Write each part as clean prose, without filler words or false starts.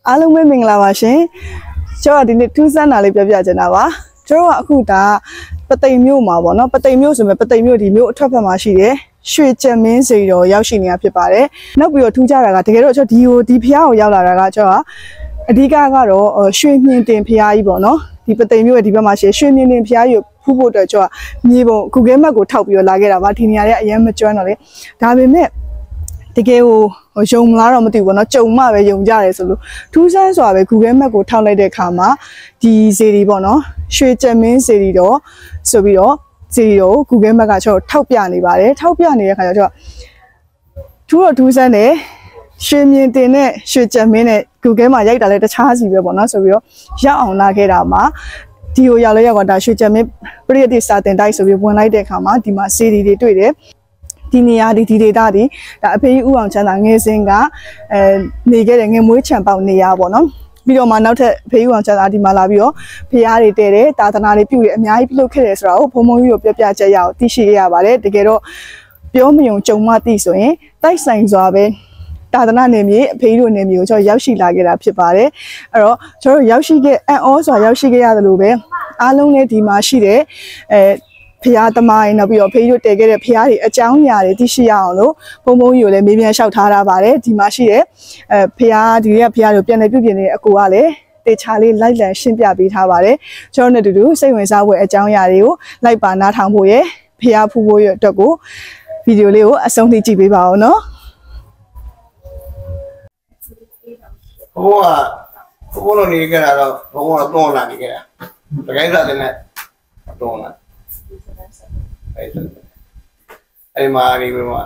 အားလုံးပဲမင်္ဂလာပါရှင်ကျွန်တော်ဒီနေ့ထူးဆန်းတာလေးပြောပြချင်တာပါကျွန်တော်ကအခုဒါပသိမ်မြို့မှာပေါ့နော်ပသိမ်မြို့ဆိုမဲ့ပသိမ်မြို့ဒီမြို့အထက်ဘက်မှာရှိတယ်ရွှေကျက်မင်းစီတော်ရောက်ရှိနေတာဖြစ်ပါတယ်နောက်ပြီးတော့ထူးခြားတာကတကယ်တော့ကျွန်တော်ဒီဖျားကိုရောက်လာတာကကျွန်တော်အဓိကကတော့ရွှေမြင့်တင်ဖျားကြီးပေါ့နော်ဒီပသိမ်မြို့ရဲ့ဒီဘက်မှာရှိရွှေမြင့်တင်ဖျားကြီးဖူးဖို့အတွက်ကျွန်တော်မြေပုံကုကဲမက်ကိုထောက်ပြီးတော့လာခဲ့တာပါဒီနေရာလေးအရင်မကျွမ်းတော့လေဒါပေမဲ့တကယ်ကိုယုံမလားတော့မသိဘူးပေါ့နော်ကြုံမှပဲယုံကြတယ်ဆိုလို့ထူးဆန်းစွာပဲ Google Map ကိုထောက်လိုက်တဲ့အခါမှာဒီစီရီပေါ့နော်ရွှေကျက်မင်းစီရီတော့ဆိုပြီးတော့စီရီကို Google Map ကကျွန်တော်ထောက်ပြနေပါတယ်ထောက်ပြနေတဲ့အခါကျတော့ထူးဆန်းတယ်ရွှေမြင့်တင်နဲ့ရွှေကျက်မင်းနဲ့ Google မှာရိုက်တာလဲတခြားစီပဲပေါ့နော်ဆိုပြီးတော့ရောက်အောင်လာခဲ့တာမှာဒီကိုရောက်လဲရောက်တော့ဒါရွှေကျက်မင်းပရိယတိစာတင်တိုက်ဆိုပြီးဝင်လိုက်တဲ့အခါမှာဒီမှာစီရီတွေတွေ့တယ်ဒီနေရာဒီဒေတာဒီဒါအဖေကြီးဦးအောင်ချမ်းသာငယ်စဉ်ကနေခဲ့တဲ့ငယ်မွေးချံပေါက်နေရပေါ့နော်ပြီးတော့မှနောက်ထပ်ဖေးဦးအောင်ချမ်းသာဒီမှာလာပြီးတော့ဖျားတွေတဲတယ်တာသနာတွေပြုတယ်အများကြီးပြုလုပ်ခဲ့တယ်ဆိုတာကိုဘုံဘုံကြီးကိုပြောပြချက်ရအောင်သိရှိရပါတယ်တကယ်တော့ပြောမယုံကြုံမှသိဆိုရင်တိုက်ဆိုင်စွာပဲတာသနာနေမြေအဖေကြီးတို့နေမြေကိုကျွန်တော်ရောက်ရှိလာခဲ့တာဖြစ်ပါတယ်အဲ့တော့ကျွန်တော်ရောက်ရှိခဲ့အံ့ဩစွာရောက်ရှိခဲ့ရတယ်လို့ပဲအားလုံးလည်းဒီမှာရှိတယ်ဖျားသမိုင်းနောက်ပြီးတော့ဖေးတို့တည်ခဲ့တဲ့ဖျားတွေအကြောင်းအရာတွေသိရှိရအောင်လို့ဘုံဘုံကြီးကိုလည်းမေးမြန်းလျှောက်ထားတာပါတယ်ဒီမှာရှိတဲ့ဖျားဒီကဖျားတို့ပြန်လည်ပြုပြင်နေတဲ့အကူကလည်းတေချာလေးလိုက်လံရှင်းပြပေးထားပါတယ်ကျွန်တော်နဲ့တူတူစိတ်ဝင်စားဖို့အကြောင်းအရာတွေကိုလိုက်ပါနားထောင်ဖို့ရဖျားဖူးဖို့ရအတွက်ကိုဗီဒီယိုလေးကိုအဆုံးထိကြည့်ပေးပါဦးနော်ဘုံကနေကြတာတော့ဘုံကတော့လာနေကြတာတကယ်စားတယ်နဲ့တော့လာအဲ့မှာဒီမှာ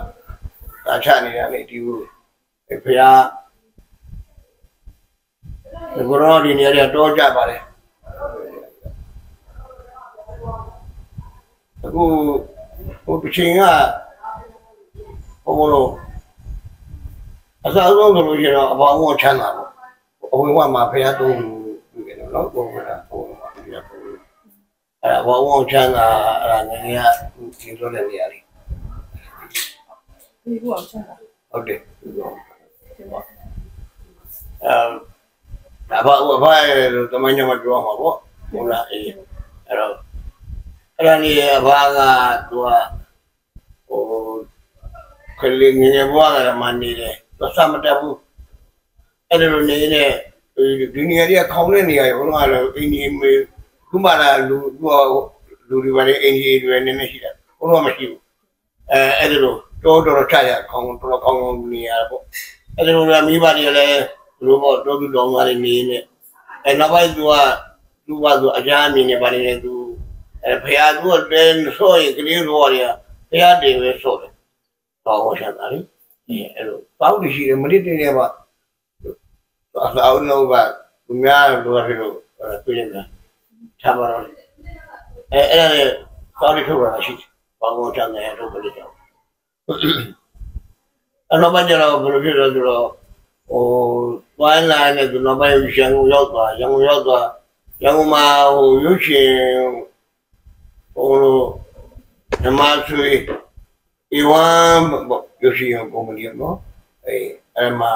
တာချနေတာလေဒီကိုဖျားဒီကတော့ဒီနေရာတော့ကြပါလေအခုဟိုပချင်းကဘုံလို့အစားဆုံးဆိုလို့ရှိရင်အပေါင်းဝချမ်းသာပေါ့အဝင်ဝမှာဖျားသုံးလူပြီးတယ်နော်ဘုံကဘုံမှာပြီးတော့အဲ့ဒါဘောင်းချမ်းသာအဲ့ဒါငယ်ငယ်ကဒီလိုတဲ့နေရာလေးဒီဘောင်းချမ်းသာဟုတ်တယ်ဒါဘာဘာတမန်ညမပြောမှာပေါ့ဟုတ်လားအေးအဲ့တော့အဲ့ဒါနေဘာကသူကဟိုခလေးငယ်ဘွားကမှနေတယ်သူစမတက်ဘူးအဲ့လိုနေတဲ့ဒီနေရာကြီးခေါင်းတဲ့နေရာဘုံကလည်းအင်းကြီးမေခုမှလာလူတွေပါလေအင်ဂျီတွေနည်းနည်းရှိတယ်ဘုံတော့မရှိဘူးအဲ့ဒါလို့တော်ချရခေါင်းတော်ကောင်းနေရပေါ့အဲ့ဒါလို့မိဘတွေလည်းဘလို့ပေါ့တော်တော်ငါးနေနေနောက်ပိုင်းသူကဆိုအကြမ်းမြင်နေပါလေသူဖျားသူကလည်းဆိုရင်ကလေးရောရဖျားတယ်ပဲဆိုတယ်တော့ဟောရှာတာလေအဲ့လိုပေါက်ရှိတယ်မနစ်တင်နေပါအအောင်တော့ကသူများတို့ကလို့တွေ့နေတာထားပါတော့အဲ့ဒါလည်းကောင်းထုတ်ရတာရှိတယ်ဘောင်းချမ်းတယ်ထုတ်ကြတယ်အဲ့တော့မှကျတော့ဘယ်လိုဖြစ်လဲဆိုတော့ဟိုဝိုင်းလာတဲ့သူနောက်ပိုင်းရန်ကုန်ရောက်သွားရန်ကုန်မှာဟိုရုပ်ရှင်ဟိုဓမ္မဆွေအဝမ်းရုပ်ရှင်ကုမ္ပဏီနော်အဲ့မှာ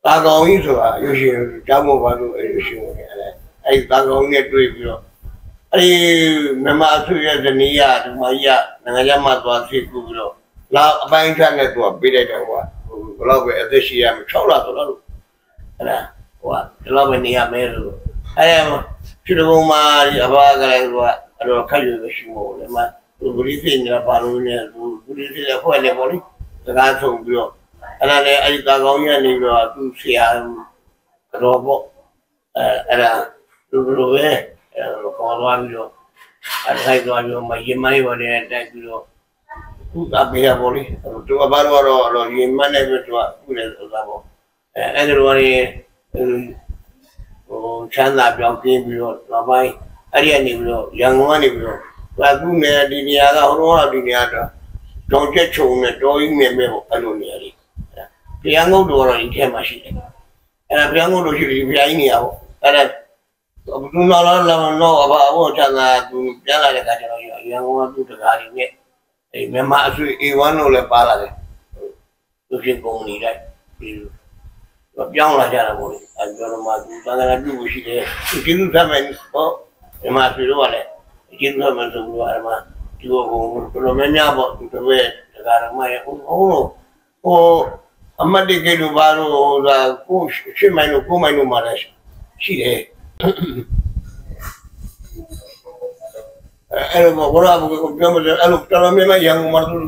တာကောင်ကြီးဆိုတာရုပ်ရှင်ကျောင်းပေါ်ပါလို့ရုပ်ရှင်ဝင်အဲ့တာကောင်ကြီးနဲ့တွေ့ပြီးတော့အဲ့မြန်မာအစိုးရဇနီးရဒီမကြီးကနိုင်ငံခြားမှာသွားသိကူပြီးတော့လာအပိုင်းချနဲ့သူကပေးလိုက်တယ်ဟိုဘလောက်ပဲအသက်ရှိရမယ်6လဆိုတော့အဲ့ဒါဟိုဒီလောက်ပဲနေရမယ်လို့အဲ့ဖြစ်တော့မှအဘကလည်းသူကအဲ့တော့ခက်ရွယ်ရှိမို့လေမဘူရီသိနေတာဘာလို့လဲဘူရီသိတဲ့ဖွဲ့နေပေါ့လေစကားဆုံးပြီးတော့အဲ့ဒါလည်းအဲ့ဒီတာကောင်းကြီးကနေပြီးတော့သူဆရာတော်ပေါ့အဲ့ဒါသူလိုပဲအဲ့တော့ခေါ်သွားပြီးတော့အဲ့ဒါသွားပြီးတော့မရင်မိုင်းပေါ်နေတိုက်ပြီးတော့သူကပေးရပေါ့လေသူကဘာလို့တော့ရင်မနဲ့ပြီးတော့ခုလည်းဆိုတာပေါ့အဲ့ဒါလိုကနေဟိုချမ်းသာပြောင်းပြင်းပြီးတော့နောက်ပိုင်းအဲ့ဒီကနေပြီးတော့ရန်ကုန်ကနေပြီးတော့သူနေဒီနေရာကဟိုတော့ဒီနေရာတော့တောင်ချက်ချုံနဲ့တော်ကြီးမြင်မဲ့ပေါ့အဲ့လိုနေရာလေးဘုရားငုတ်တော်တော့ဒီထဲမှာရှိတယ်အဲ့ဒါဘုရားငုတ်တော်ရှိတယ်ဘုရားကြီးနေရာပေါ့အဲ့ဒါဘုရားလာတော့အဘဟိုချမ်းသာသူပြန်လာတဲ့အခါကျတော့ရန်ကုန်ကသူ့တကားကြီးနဲ့မြန်မာအဆွေ A1 လို့လည်းပါလာတယ်သူဖြစ်ပုံနေလိုက်ပြီးပြောင်းလာကြတာပေါ့လေအဲ့ တော့မှသာသနာပြုလို့ရှိတယ်ကျေးဇူးဆက်မယ်ဟောဒီမှာဆွေတော့လည်းကျေးဇူးဆက်မယ်ဆိုတော့အဲ့မှာဒီဘုံတော်များများပေါ့ဒီတပည့်တရားဓမ္မရဲ့ဟိုအမတ်တိကေလိုပါတော့ဒါကိုရှင်းမိုင်းလို့ကိုမိုင်းလို့မှာလည်းရှိတယ်အဲ့လိုဘောရာဘုကပြောမလို့အဲ့လိုတော်တော်များများရန်ကုန်မှာတို့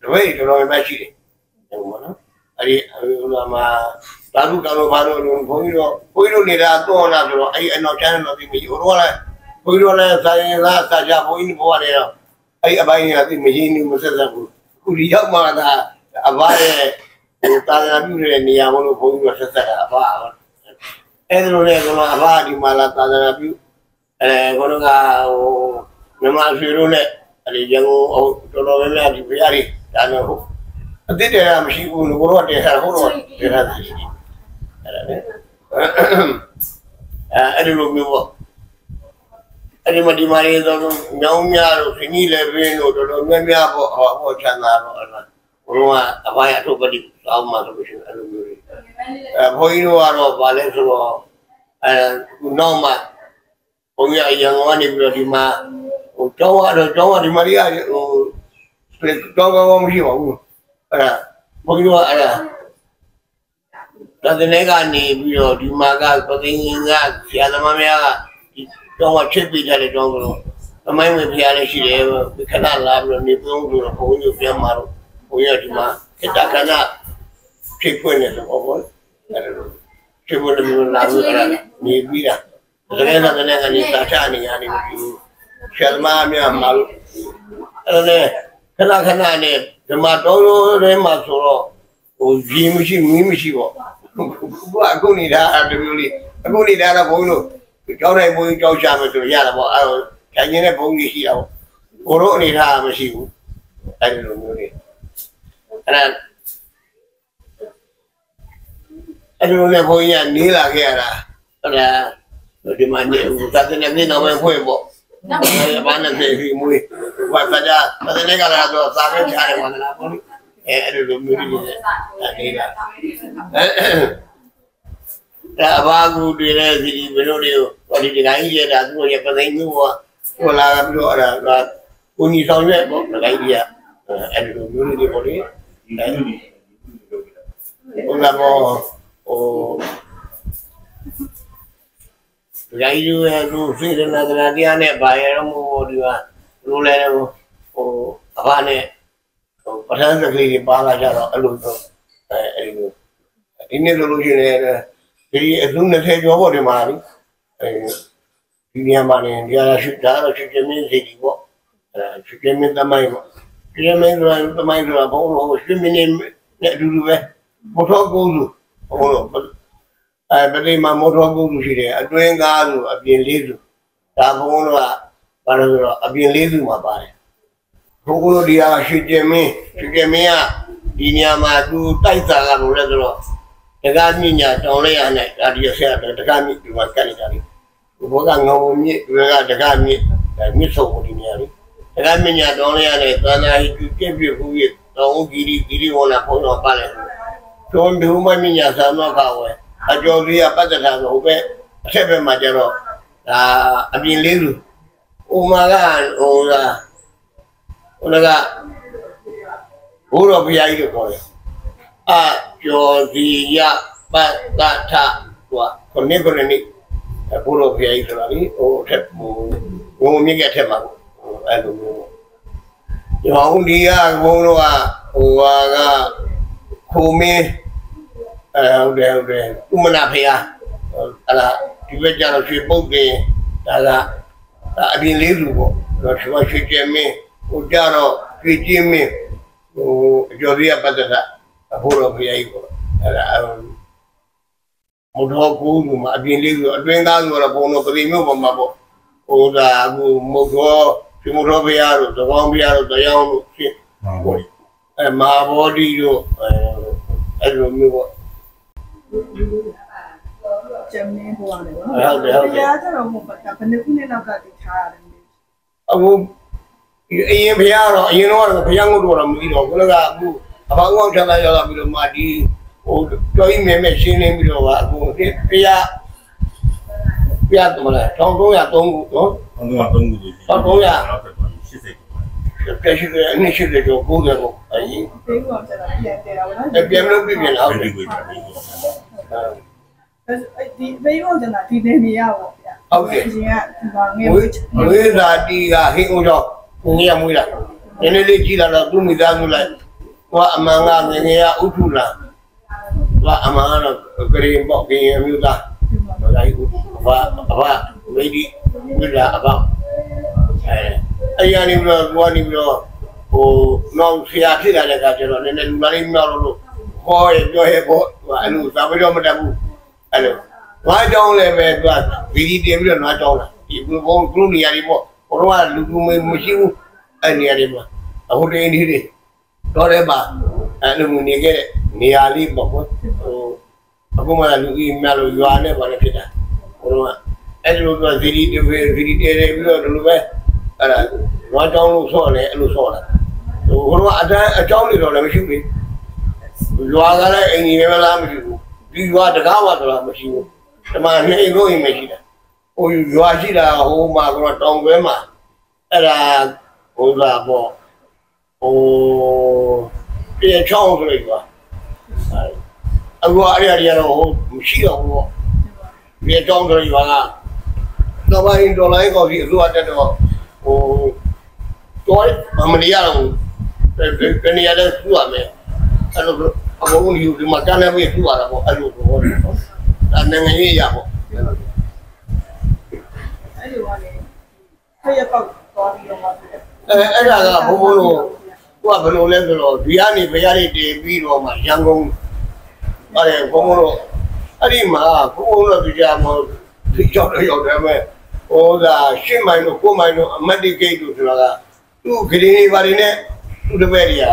တပည့်တော်တော်များရှိတယ်ရန်ကုန်မှာနော်အဲ့ဒီဟိုမှာသာဓုကံလိုပါတော့ဘုန်းကြီးတို့နေတာတော့လာဆိုတော့အဲ့အနောက်ချမ်းတော့ဒီမျိုးဟိုတော့လည်းဘုန်းကြီးတို့လည်းစာရင်လားစာကြဘုန်းကြီးဘောရတယ်တော့အဲ့အပိုင်းကဒီမင်းကြီးမဆက်ဆက်ဘူးခုဒီရောက်မှသာအဘရဲ့ဟိုတာယာပြုတဲ့နေရာဘုန်းကြီးတို့ဆက်ဆက်တာအဘအဲ့လိုလေကအဘဒီမှာလာတာယာပြုခေါင်းကဟိုမြန်မာဆွေတို့နဲ့အဲ့ဒီရန်ကုန်ဟိုတော်တော်များများဒီဘုရားတွေဒါနဲ့ဟိုအတိတ်တည်းမရှိဘူးလို့ကတော့တရားဟိုတော့တရားရှိတယ်အဲ့ဒါလေအဲ့ဒီလိုမျိုးပေါ့အဲ့ဒီမဒီမာရီတော့ညောင်းများတို့ခင်းကြီးလည်းပြင်းလို့တော်တော်များများပေါ့ဟောချမ်းသာတော့အဲ့ဒါဘုရားအပိုင်းအထုပ်ပတိအောက်မှာဆိုလို့ရှိရင်အဲ့လိုမျိုးတွေဘုန်းကြီးတို့ကတော့ဗာလဲဆိုတော့နောက်မှဘုန်းကြီးအရင်ကနေပြီးတော့ဒီမှာဟိုကျောင်းကတော့ဒီမာရီကဟိုကျောင်းကောင်းမရှိပါဘူးအဲ့ဒါဘုန်းကြီးတို့ကအဲ့ဒါတနေ့ကနေပြီးတော့ဒီမှာကပသိငင်ကဆရာသမားများကဒီကျောင်းကချစ်ပြီးကြတဲ့ကျောင်းကတော့အမိုင်းဝင်ဖျားလည်းရှိတယ်ခဏလာပြီးတော့နေပြုံးပြီးတော့ဘုန်းကြီးပြန်มาတော့ဘုန်းကြီးကဒီမှာခေတ္တခဏဖြစ်ခွင့်နေတော့ဘောအဲ့လိုဖြစ်ဖို့လည်းလာပြီးတော့နေပြီးတာတကယ်တော့လည်းကနေစာချနေရနေပြီဆရာသမားများမှာလို့အဲ့ဒါနဲ့ခဏနဲ့ဒီမှာတော်ရဲမှာဆိုတော့ဟိုကြီးမရှိမီးမရှိပေါ့အခုနေတာဒီလိုလေးအခုနေတာတော့ဘုန်းကြီးတို့ကြောက်တိုင်းဘုန်းကြီးကြောက်ချမယ်ဆိုရတာပေါ့အဲ့တော့ခြံကျင်တဲ့ဘုန်းကြီးရှိတာပေါ့ကိုတို့အနေထားမရှိဘူးအဲ့ဒီလိုမျိုးလေးအဲ့လိုနဲ့ဘုန်းကြီးကနေလာခဲ့ရတာအဲ့ဒါဒီမှာနေဦးသာတဲ့နေ့နောက်ပိုင်းဖွင့်ပေါ့ဘာနဲ့ပြေမွေးဘာသာကြတဲ့နေ့ကလာတော့သာပဲချရတယ်မလားဘုန်းကြီးအဲ့လိုမျိုးလေးနေတာဒါဘာကူတည်းလဲဒီဘယ်လိုတွေကိုဒီတိုင်းရတာသူ့ရဲ့ပသိမျိုးကဟိုလာပြီးတော့အဲ့ဒါကိုကြီးဆောင်ရွက်ပေါ့ဒီတိုင်းကြီးအဲ့လိုမျိုးလေးတွေပေါ့လေဟိုလာပေါ့ဟိုဒီတိုင်းယူရလို့စေတနာတရားနဲ့ဘာရတော့မို့ဒီကလိုလဲဟိုအဘနဲ့ဟိုပထမစကလေးတွေပါလာကြတော့အဲ့လိုတော့အဲ့လိုဒီနေ့လိုရှိနေတယ်ဒီအစုနဲ့ထဲကျော်ပေါ့ဒီမှာလေဒီနေရာမှာနေကြရရှိတာတော့ရှိမင်းစီဒီပေါ့ရှိမင်းသမိုင်းပေါ့ရှိမင်းဆိုသမိုင်းဆိုတာဘုံလို့ရှိမင်းနဲ့အတူတူပဲမော်တော်ကိုယ်လို့ဘုံလို့ပရိမာမော်တော်ကိုယ်ရှိတယ်အတွင်းကားလို့အပြင်လေးစုဒါဘုံလို့ကဘာလို့ဆိုတော့အပြင်လေးစုမှာပါတယ်ဘုံလို့ဒီကရှိမင်းကဒီနေရာမှာသူတိုက်စားကလို့လဲဆိုတော့တကားမြညာတောင်းလိုက်ရတဲ့ဒါဒီဆက်တကားမြဒီမှာကတ်နေတာလေဘောကငုံမြတွေကတကားမြမြစ်ဆုံးဒီနေရာလေတကားမြညာတောင်းလိုက်ရတဲ့သာနာဟိကျပြည့်ဘူးရဲ့တောင်းဂီရီဝလာပုံတော့ပါလေတွန်ဒူမမြညာသာမခဝဲအကျော်ကြီးကပတ်သက်တာဆိုပဲအထက်ဘက်မှာကျတော့ဒါအပြင်လေးလူဥမာကဟိုကဘုရားဘုရားကြီးကိုခေါ်တယ်အကျော်စီယပတ္တထကွာခုနှစ်ဘုရားကြီးဘုရားကြီးဆိုတာလေဟိုအထက်ဘုံမြင့်ကထက်မှာအဲ့လိုမျိုးဒီဟောင်းဒီကဘုံတော့ဟိုကခိုမင်းဟုတ်တယ်ဥမနာဖေဟာအဲ့ဒါဒီဘက်ကျတော့ရွှေပုတ်တင်ဒါကအပြင်လေးလူပေါ့တော့ရွှေကျမင်းဟိုကြတော့ရွှေကျင်းမင်းဟိုအကျော်ကြီးကပတ်သက်တာဘုရားဘုရားကြီးပေါ့အဲ့ဒါမတော်ကူးလို့မအပြင်လေးဆိုအတွင်းသားဆိုတော့ဘုံတော့ပြည်မျိုးပေါ်မှာပေါ့ဟိုဒါအခုမတော်ဒီမတော်ဘုရားတို့သဘောင်းဘုရားတို့တရားတို့ဖြစ်ဟုတ်မဟာဘောဓိတို့အဲ့လိုမျိုးပေါ့ကျမင်းပေါ်တယ်နော်ဟုတ်တယ်တရားကျတော့ဟိုဘယ်နှစ်ခုနှစ်လောက်ကတည်ထားရတယ်အခုအရင်ဘုရားတော့အရင်တော့ဘုရားငုတ်တော့မပြီးတော့ဘုရားကအခုအပေါင်းအောင်ချမ်းသာရောက်လာပြီးတော့မှဒီ တော်ကြီးမဲရှင်းနေပြီးတော့အခုတရားပြတ်တယ်မလား1303ခုနော်1303ခုဆို80အနည်းရှိတယ်တော့ကိုယ်ကတော့အရင်ပေးဖို့ကျတော့ပြန်တယ်တာဗောနော်ပြန်လို့ပြင်လာဟုတ်တယ်ဒီပေးဖို့ကျတော့ဒီနေနေရပါဗျာဟုတ်တယ်အရင်ကဒီမှာငယ်ဝေးသာတီကဟင်းဦးတော့ငယ်ရမွေးလာနည်းနည်းလေးကြည့်လာတော့သူ့မိသားစုလိုက်ဟိုအမှန်ကငယ်ငယ်ကဥထုလာအမှန်ကတော့ကရင်ပေါ့ကရင်မျိုးသားလိုက်အဘဝိဒီဝိလာအဘအဲ့ရနေပြီးတော့ဟိုနောက်ဆရာဖြစ်လာတဲ့အခါကျတော့နည်းနည်းလူလာလေးမြောက်လို့ဟောရပြောရဲပေါ့အဲ့လိုသာပြီးတော့မတတ်ဘူးအဲ့လိုငါကြောင်းလည်းပဲသူကဗီဒီတင်ပြီးတော့ငါကြောင်းလာဒီဘုံကလူနေရာတွေပေါ့ဘုံကလူလူမရှိဘူးအဲ့နေရာတွေမှာအခုတည်းနေတယ်တော့လည်းပါအဲ့လိုနေခဲ့တဲ့နေရာလေးပေါ့အခုမှလူကြီးများလို့ရွာနဲ့ပါလေဖြစ်တာဘုံကအဲ့လိုကဗီဒီတင်ပြီးတော့ဒီလိုပဲအဲ့ဒါငါကြောင်းလို့ဆော့တယ်အဲ့လိုဆော့လာဟိုကအတန်းအကြောင်းတွေတော့လည်းမရှိဘူးရွာကလည်းအင်ကြီးပဲလားမရှိဘူးဒီရွာတကားမှတော့မရှိဘူးဒီမှာနေအိမ်လို့အိမ်မရှိတာဟိုရွာရှိတာဟိုမှာကတော့တောင်ကွဲမှာအဲ့ဒါဟိုလာပေါ့ဟိုပြေချောင်းဆိုလိုက်ပါအခုအဲ့ဒီကတော့ဟိုမရှိတော့ဘူးပေါ့ပြေချောင်းဆိုရွာကတော့ပိုင်းဒေါ်လာကော်ဖီအစိုးရတက်တော့ဟိုတော့မနေရတော့တနေရာနဲ့ထူရမယ်အဲ့လိုအကုန်လုံးဒီမှာတန်းနေပြီးထူရတာပေါ့အဲ့လိုတော့ဒါနိုင်ငံရေးရပေါ့အဲ့လိုကလေခရပေါက်သွားပြီးတော့မှအဲ့ဒါကဘုံဘုံတို့ကဘယ်လိုလဲဆိုတော့ဒီကနေဘယ်ရည်တည်ပြီးတော့မှရန်ကုန်အဲ့ဘုံဘုံတို့အဲ့ဒီမှာဘုံဘုံတို့ပြကြမှာဒီကြောက်တယ်မဲ့ဟိုက8မိုင်တို့9မိုင်တို့အမတ်တိဂိတ်တို့ဆိုတာကသူ့ဂရင်းတွေဘာတွေနဲ့သူ့တပည့်တွေက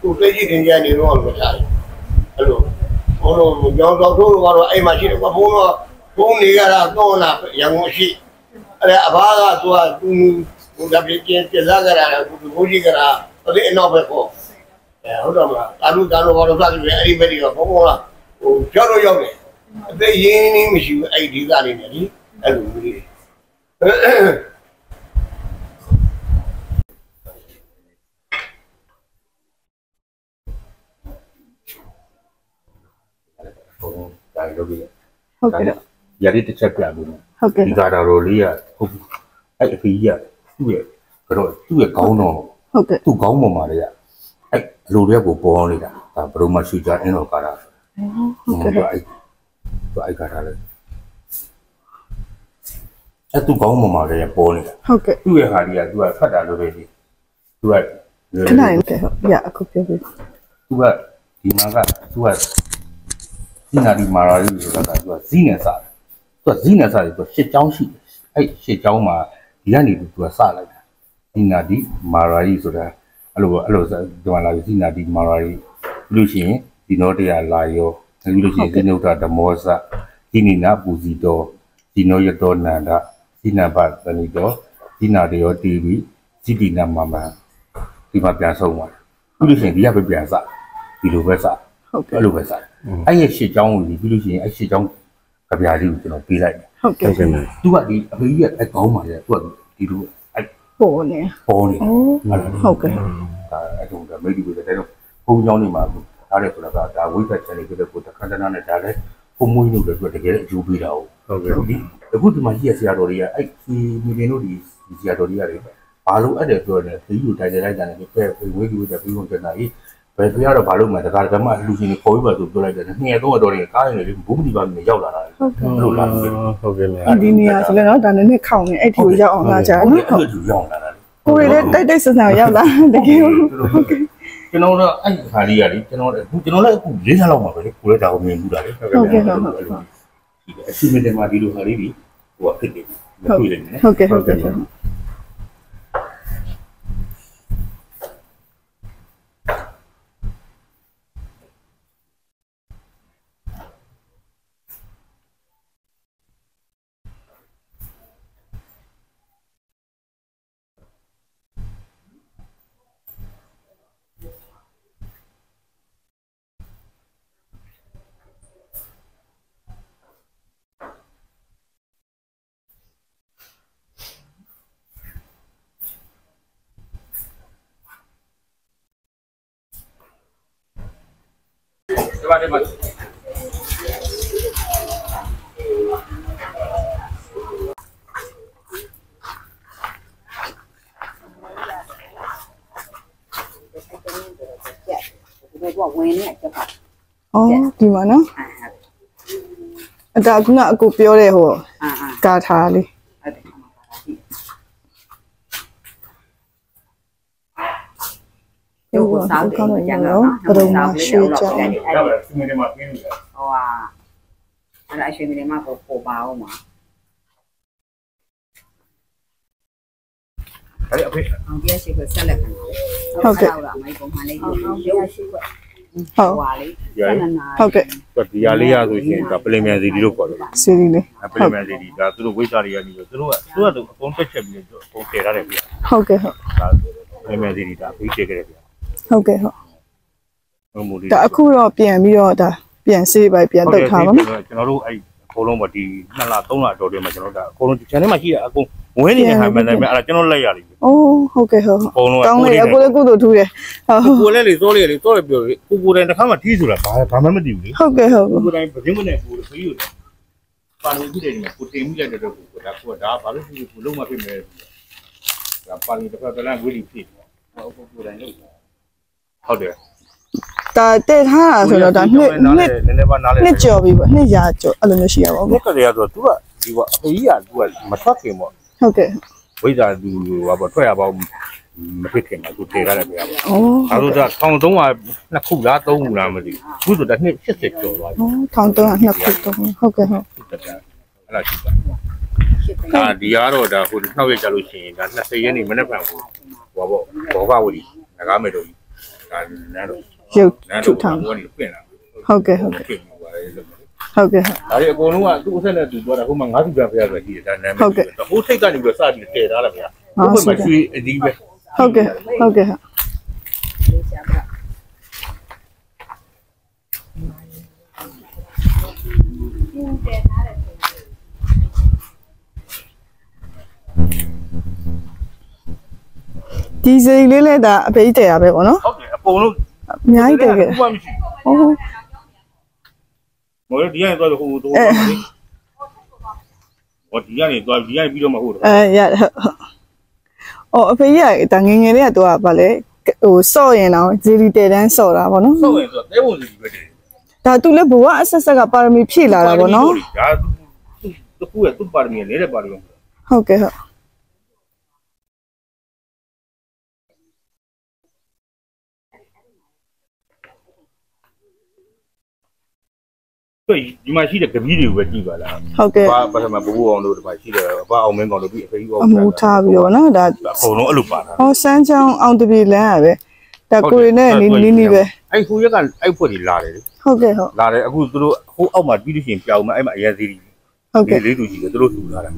သူ့သိကြည့်တင်ကြနေတော့လို့ထားတယ်အဲ့လိုဘုံတို့ကြောင်တော်တို့ကတော့အဲ့မှာရှိတယ်ဘုံတို့ဘုံနေရတာတော့လာရန်ကုန်ရှိအဲ့အဘာကသူကသူဟိုကပြင်းပြစားကြတာသူဘိုးကြီးကအဲ့ဒီအနောက်ဘက်ပေါ့ဟုတ်တော့မလားတာလူဘာလို့စားကြလဲအဲ့ဒီဘက်တွေကဘုံကဟိုကြောက်တော့ရောက်တယ်အသေးရင်းနေမရှိဘူးအဲ့ဒီသားလေးနဲ့လေအဲ့လိုမျိုးဒါလုပ်ပြီးဟုတ်ကဲ့တော့ရတဲ့တစ်ချက်ပြလို့ဟုတ်ကဲ့ဒီကာတာတော်လေးကဟုတ်အဲ့အဖေကြီးကသူ့ရဲ့ကတော့သူ့ရဲ့ခေါင်းတော်ဟုတ်ကဲ့သူ့ခေါင်းပေါ်မှာလေအဲ့လူတွေကိုပေါ်နေတာဒါဘယ်လိုမှရှူကြအင်းတော်ကာတာဟုတ်ကဲ့အဲ့ကာတာလေအဲ့သူ့ခေါင်းပေါ်မှာလေပေါ်နေတာဟုတ်ကဲ့သူ့ရဲ့ဟာကြီးကသူကဖတ်တာလို့ပဲဒီသူကခဏလေးဟုတ်ရအခုပြောပြသူကဒီမှာကသူကစီနာဒီမာရာရီဆိုတာကသူကဇီးနဲ့စားတယ်သူကဇီးနဲ့စားတယ်သူရှစ်ချောင်းရှိတယ်အဲ့ရှစ်ချောင်းမှာဒီကနေသူကစလိုက်တာဇီနာဒီမာရာရီဆိုတာအဲ့လိုဒီမှာလာဇီနာဒီမာရာရီပြီးလို့ရှိရင်ဒီနောတရားလာရောပြီးလို့ရှိရင်ဇိနုဒ္ဓဓမောဇဇိနိနာပူဇီတော်ဇိနောယတောနန္ဒဇိနာဘသနိတော်ဇိနာတရောတီပြီးဇိတိနာမမဒီမှာပြန်ဆုံးသွားပြီးလို့ရှိရင်ဒီကပဲပြန်စဒီလိုပဲစဟုတ်ကဲ့အဲ့လိုပဲစအဲ့ရဲ့ရှစ်ချောင်းကိုပြီးလို့ရှိရင်အဲ့ရှစ်ချောင်းကြပြားလေးကိုကျွန်တော်ပေးလိုက်တယ်ဟုတ်ကဲ့သူကဒီအဖေကြီးကအကောင်းပါလေသူကဒီလိုအဲ့ပေါ်နေဟုတ်ကဲ့ဒါအဲ့လိုမိတ်ဒီကိုတဲ့တော့ဘုံကြောင်းနေမှာဒါလည်းဆိုတာကဒါဝိပဿနာလေးကိုတခါတနာနဲ့ဒါလည်းပုံမွေးလို့လည်းတကယ်အကျိုးပေးတာဟုတ်ကဲ့ဒီအခုဒီမှာရှိရဆရာတော်တွေကအဲ့ဒီမီလင်းတို့ဒီဆရာတော်တွေကလေဘာလို့အဲ့တယ်ပြောတယ်ဒီလိုတိုင်လိုက်တာနဲ့ပဲဝေးကြီးတဲ့ပြီးဝင်ကြတာကြီးဘယ်ဖျားတော့ဘာလို့မှတခါတည်းမှလူရှင်တွေခေါ်ပြီးပါဆိုပြောလိုက်တယ်နှစ်ရက်သုံးရက်တော်တွေကားရင်လေဘုမဒီပါနေရောက်လာတာဟုတ်လားဟုတ်ကဲ့လားဒီနေရာဆိုလည်းတော့ဒါနဲ့ခေါင်းနေအဲ့ဒီကိုရောက်အောင်လာကြနော်ဟုတ်ကဲ့ရောက်လာတာကိုရီလည်းတိုက်ဆန်ဆန်ရောက်လာတကယ်ဟုတ်ကဲ့ကျွန်တော်တော့အဲ့ခါလေးကလေကျွန်တော်လည်းအခု၄လလောက်မှာပဲလေကိုလည်းဒါကိုမြင်ဘူးတာလေဟုတ်ကဲ့ဟုတ်အရှိမတယ်မှာဒီလိုခါလေးဒီဟိုဖြစ်နေပြီတွေ့တယ်နော်ဟုတ်ကဲ့ဟုတ်ကဲ့ ပါတယ်မှာအော်ဒီမှာနော်အတာခုနအကိုပြောတဲ့ဟိုကာထားလေးဒီကိုစားတယ်ကျန်တော့ဘယ်လိုမှရွှေ့ကြတယ်ဒါပဲစီမင်းတွေမှာပြင်းနေတယ်ဟိုဟာအဲ့ဒါအရှင်တွေမှာပို့ပါအောင်ပါအဲ့ဒီအဖေအောင်ပြရှိကိုဆက်လက်ခံတယ်ဟုတ်ကဲ့အမိုက်ပုံမှန်လေးရုပ်ရှိကွဟုတ်ပါလေဟုတ်ကဲ့ဒီဟာလေးရဆိုရှင်ဒါပလင်မြန်စီဒီလို့ခေါ်တယ်စီရီလေးပလင်မြန်စီဒီဒါသူတို့ဝိစာတွေကနေပြီးသူတို့ကအကုန်တက်ချက်ပြီးတော့အကုန်တည်ထားတယ်ဗျာဟုတ်ကဲ့ဟုတ်ဒါပလင်မြန်စီဒီဒါပြီးတည်ခဲ့တယ်ဗျာဟုတ်ကဲ့ဟုတ်ဒါအခုတော့ပြန်ပြီးတော့ဒါပြန်စေးပိုက်ပြန်တုတ်ထားပါမယ်ကျွန်တော်တို့အဲ့အကုန်လုံးပေါ့ဒီ2လ3လတော်တွင်မှာကျွန်တော်တို့ဒါအကုန်လုံးဒီ channel မှာရှိတဲ့အကုန်ဝင်းနေတဲ့ဟာမှန်တယ်အဲ့ဒါကျွန်တော်လက်ရလိမ့်မယ်အိုးဟုတ်ကဲ့ဟုတ်ကောင်းတယ်အကိုလည်းကုသိုလ်ထူးတယ်ဟုတ်ကိုလည်းလေစောလေးလေစောလေးပြောလေကိုတိုင်းတစ်ခါမှထီးဆိုတာဘာမှမသိဘူးလေဟုတ်ကဲ့ဟုတ်ကိုတိုင်းပြင်းမနဲ့ကိုဖေးယူတယ်ပါလို့ကြည့်တယ်ဒီမှာကိုတင်မိလိုက်တဲ့တော့ကိုဒါဘာလို့ဒီကိုလုံးမဖြစ်မယ်ဒါပါလို့တစ်ခါတည်းဝေးပြီးဖြစ်ဟုတ်ကိုတိုင်းလို့ဟုတ်တယ်ဒါတဲ့ထားတာဆိုတော့ဒါနှစ်ကြော်ပြီပေါ့နှစ်ရာကြော်အဲ့လိုမျိုးရှိရပါဘူးနှစ်ကလေးဆိုတော့ तू ကဒီကအဖေကြီးက तू ကမထွက်ခင်ပေါ့ဟုတ်ကဲ့ဝိဇ္ဇာ तू ဟာပေါ့ထွက်ရပါဘူးမဖြစ်ခင်မှာ तू တည်ရတယ်ဗျာပေါ့အော်အဲ့တော့1300နှစ်ခုလား3ခုလားမသိဘူးခုဆိုတစ်နှစ်80ကျော်သွားပြီ1300နှစ်ခုတော့ဟုတ်ကဲ့ဟုတ်အဲ့ဒါရှိတာဒါဒီကတော့ဒါဟိုနှောက်ရကြလို့ရှိရင်ဒါ20ရက်နေမနေ့ကဟိုပေါ့ဘောကဝတီငကားမဲ့တို့ဒါနန်းတော့ရုပ်ထုထောင်ဟုတ်ကဲ့ဟုတ်ကဲ့ဟုတ်ကဲ့ဟုတ်ကဲ့ဒါတွေအကုန်လုံးကသူ့အဆက်နဲ့သူပြောတာဟိုမှာ9သူပြန်ဖျက်ဆိုရှိတယ်ဒါနာမည်ဟိုထိတ်ကနေပြီးစပြီးတည်ထားလာဗျာဟိုမှာရွှေအဒီပဲဟုတ်ကဲ့ဟုတ်ကဲ့ဒီစိန်လေးလည်းဒါအပေးတယ်ရပဲပေါ့နော်ဟုတ်တယ်အကုန်လုံးအများကြီးတယ်ကဲဟုတ်မော်ဒီကနေသွားလို့ဟိုတော့ဟိုဒီကနေသွားဒီကနေပြီးတော့မှဟုတ်ရအော်အဖေကြီးကဒါငငယ်လေးကသူကဗာလေဟိုစော့ရင်တော့ဂျီရီတဲတန်းစော့တာဗောနော်စော့ရင်ဆိုတဲပုံစီပဲတယ်ဒါသူလည်းဘဝအဆက်ဆက်ကပါရမီဖြည့်လာတာဗောနော်ဒါသူကသူ့ပါရမီလေးတဲ့ပါရမီဟုတ်ကဲ့ဟုတ်ဒီမှာရှိတဲ့ကပီးတွေကိုပဲကြည့်ပါလားဟုတ်ကဲ့ဘာပထမဘိုးအောင်တို့ဒီမှာရှိတယ်ဘာအောင်မင်းကောင်တို့ပြီးအဖေကြီးအောင်အမူထားပြီးတော့နော်ဒါအကုန်လုံးအဲ့လိုပါတာဟောစမ်းချောင်းအောင်တပီလန်းရပဲဒါကိုရီနဲ့နီးပဲအဲ့ဟိုရက်ကအဲ့ဖွဲ့တွေလာတယ်လေဟုတ်ကဲ့ဟုတ်လာတယ်အခုသူတို့ဟိုအောက်မှာပြီးလို့ရှိရင်ပြောင်းမှအဲ့မှာအရင်စီးဟုတ်ကဲ့လေးသူရှိတယ်သူတို့ထူလာတာဩ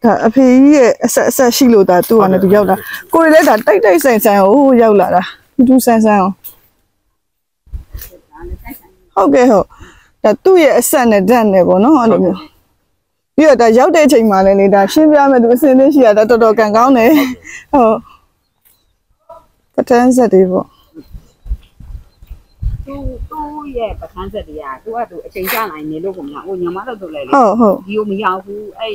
ဒါအဖေကြီးရဲ့အဆက်ရှိလို့ဒါသူ့ကနေသူရောက်လာကိုရီလည်းဒါတိုက်ဆန်ဟိုရောက်လာတာတူဆန်အောင်ဟုတ်ကဲ့ဟုတ်ဒါသူ့ရဲ့အဆက်နဲ့ဓာတ်နဲ့ပေါ့နော်အဲ့လိုမျိုးပြီးတော့ဒါရောက်တဲ့အချိန်မှာလည်းလေဒါရှင်းပြမယ်သူအစင်းလေးရှိရတာတော်တော်ကန်ကောင်းတယ်ဟုတ်ပထန်းဆက်တွေပေါ့သူရဲ့ပထန်းဆက်တွေကသူကသူအချိန်ကြာနိုင်နေလို့ကိုမလားဟိုညမတော့ဆိုလဲလေဟုတ်ဒီကိုမရောက်ဘူးအဲ့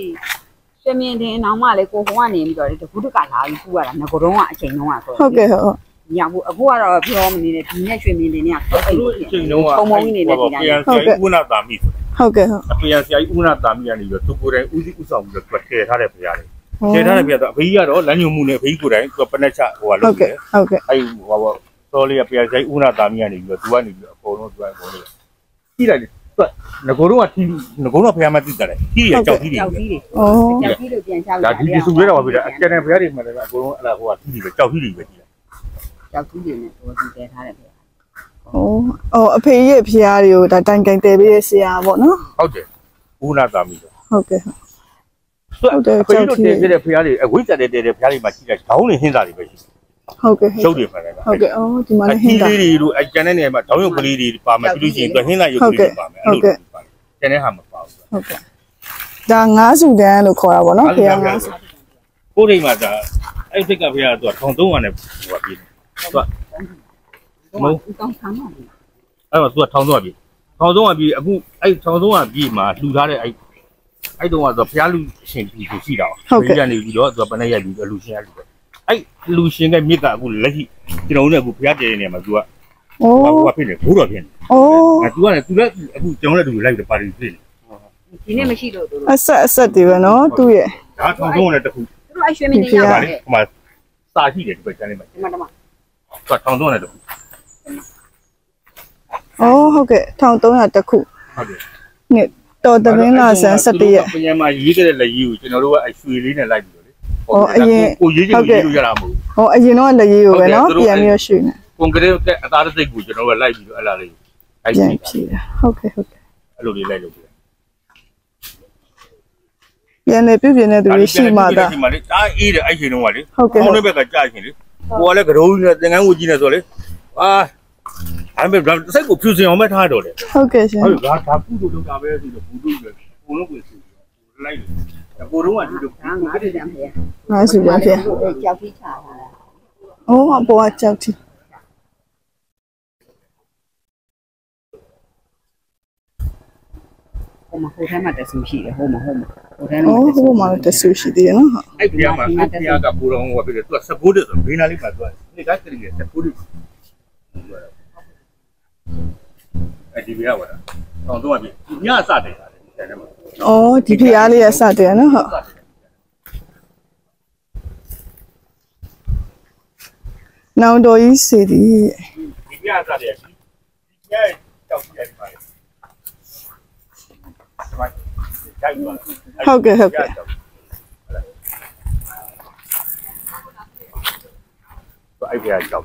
ရှင်းမြင်တင်အောင်မလေးကိုဟိုကနေပြီးတော့တကူးတကလာပြီးပူရတာငကိုတော့ကအချိန်လုံးကဆိုဟုတ်ကဲ့ဟုတ်ညဘူးအခုကတော့ပြောမနေနဲ့ဒီနဲ့ရွှေမြင်တင်နေတော့အဲ့လိုအချိန်လုံးကပုံပုံကြီးနေတဲ့ဒီတိုင်းဟုတ်ကဲ့ဥနာတာမိဟုတ်ကဲ့ဟုတ်အဖေဆရာကြီးဥနာတာမိကနေပြီးတော့သူကိုယ်တိုင်ဦးစီးဥဆောင်ပြီးတော့ထည့်ထားတဲ့ဘုရားလေးထည့်ထားတဲ့ဘုရားတော့အဖေကြီးကတော့လမ်းညွှန်မှုနဲ့အဖေကြီးကိုယ်တိုင်သူကပနက်ချဟိုကလုပ်တယ်ဟုတ်ကဲ့အဲ့ဟိုပေါ့စောလေးကဘုရားဆရာကြီးဥနာတာမိကနေပြီးတော့သူကနေပြီးတော့အကုန်လုံးသူကအကုန်လုံးကြည့်လိုက်သူငကိုတော့ကငကိုတော့ဘုရားမသိတယ်ကြီးရကြောက်ကြီးတွေကြောက်ကြီးတွေဩကြောက်ကြီးတွေပြန်ချောက်ဒါဒီစုရဲတော့ပါပြီအကျန်တဲ့ဘုရားတွေမှလည်းအကုန်လုံးအဲ့ဒါဟိုကကြီးတွေကြောက်ကြီးတွေပဲကြီးကြောက်ကြီးတွေနဲ့ဟိုဒီတဲထားတယ်ဗျာအော်အဖေရဲ့ဖျားတွေကိုဒါတိုင်တိုင်တဲပေးရဆရာပေါ့နော်ဟုတ်တယ်ဦးနာတာမီဟုတ်ကဲ့ဟုတ်တယ်ဖေးတို့တဲတဲ့ဖျားတွေအဝိဇ္ဇာတဲ့ဖျားတွေမှာရှိတဲ့ခေါင်းတွေဟင်းတာတွေပဲရှိဟုတ်ကဲ့ရုပ်တွေမှန်တယ်ဟုတ်ကဲ့အော်ဒီမှာလည်းဟင်းတာကြီးတွေတို့အကျန်တဲ့နေရာမှာခေါင်းရုပ်ကလေးတွေပါမယ်ပြီးလို့ရှိရင်သူဟင်းတာရုပ်ကလေးတွေပါမယ်အဲ့လိုပါတယ်ကျန်တဲ့ဟာမပါဘူးဟုတ်ကဲ့ဒါငါးစုတန်းလို့ခေါ်တာပေါ့နော်ဖျားငါးစုကိုယ်ထိမှာဒါအဲ့ဒီကဖျားကသူက1300နဲ့ဟိုပါပြီသူကမဟုတ်ကောင်းဆန်းပါဘူး အဲ့တော့သူက1300ပြည့်1300ပြည့်အခုအဲ့1300ပြည့်မှာလှူထားတဲ့အဲ့တုန်းကတော့ဖျားလူရှင်ပြည်ကိုရှိတာ။ကနေပြီးတော့သူကပနဲ့ရိုက်ပြီးလူရှင်ရလူပဲ။အဲ့လူရှင်ကမြစ်ကအခုလက်ရှိကျွန်တော်တို့လည်းအခုဖျားတည်နေနေမှာသူကဟိုဖြစ်နေဘိုးတော်ဖြစ်နေ။သူကလည်းသူလည်းအခုကျွန်တော်လည်းသူလိုက်တယ်ပါတီဖြစ်နေ။ဒီနေ့မရှိတော့သူအဆက်တွေပဲနော်သူ့ရဲ့ဒါ1300နဲ့တခုသူတို့အဲ့ရွှေမင်းနေရပါတယ်ဟိုမှာစာရှိတယ်ဒီဘက်ကလည်းမှာဒီမှာတမသူက1300နဲ့တခုဟုတ်ကဲ့1300တခုဟုတ်တယ်နှစ်တော်သမင်းလာဆန်း17ရက်ပြန်မှာရေးခဲ့တဲ့လက်ရေးကိုကျွန်တော်တို့ကအရွှေလေးနဲ့လိုက်ပြီးတော့လေအရင်ကိုရေးချင်လို့ရတာမဟုတ်အရင်တော့လက်ရေးကိုပဲနော်ပြန်ပြီးရွှေနေကွန်ကရစ်ကအသားတစ်စိတ်ကိုကျွန်တော်ကလိုက်ပြီးတော့အဲ့လာလေးပြန်ဖြည့်တာဟုတ်ကဲ့အဲ့လိုလေးလိုက်လို့ပြန်လေပြုပြင်နေသူတွေရှိမှသာဒီမှာလေတားအေးတယ်အဲ့ချိန်တုန်းကလေဟုတ်ကဲ့ဟောင်းတဲ့ဘက်ကကြာရှင်လေကိုကလည်းကရုံးနဲ့သင်္ကန်းကိုကြီးနေဆိုလေအဲ့မဲ့စိတ်ကိုဖြူစင်အောင်ပဲထားတော့တယ်ဟုတ်ကဲ့ရှင်ဟုတ်ဒါကုသိုလ်လုပ်တာပဲဆိုတော့ဘူးတို့ပဲကိုလုံးကိုစီလိုက်တယ်ကိုတော့ကဒီလိုငါးပြန်ဖေးငါးစုပြန်ဖေးကြောက်ပြီးချတာဘောကကြောက်တီဟိုထဲမှာတဆူရှိတယ်ဟိုမှာဟိုမှာတဆူရှိတယ်နော်အဲ့ဒီမှာအဲ့ဒီကပူတော်ဟိုပဲသူကစကူးတယ်ဆိုဘေးနာလေးမှာသူကဒီကတည်းကစကူးတယ်အဲ့ဒီပြရပါလားတော့ပြီညစတယ်တယ်မှာဒီဖျားလေးရစတယ်နော်ဟုတ်နောင်တော်ကြီးစီဒီညစတယ်ဒီညကြောက်ကြတယ်ပါဟုတ်ကဲ့အဲ့ပြားကြောက်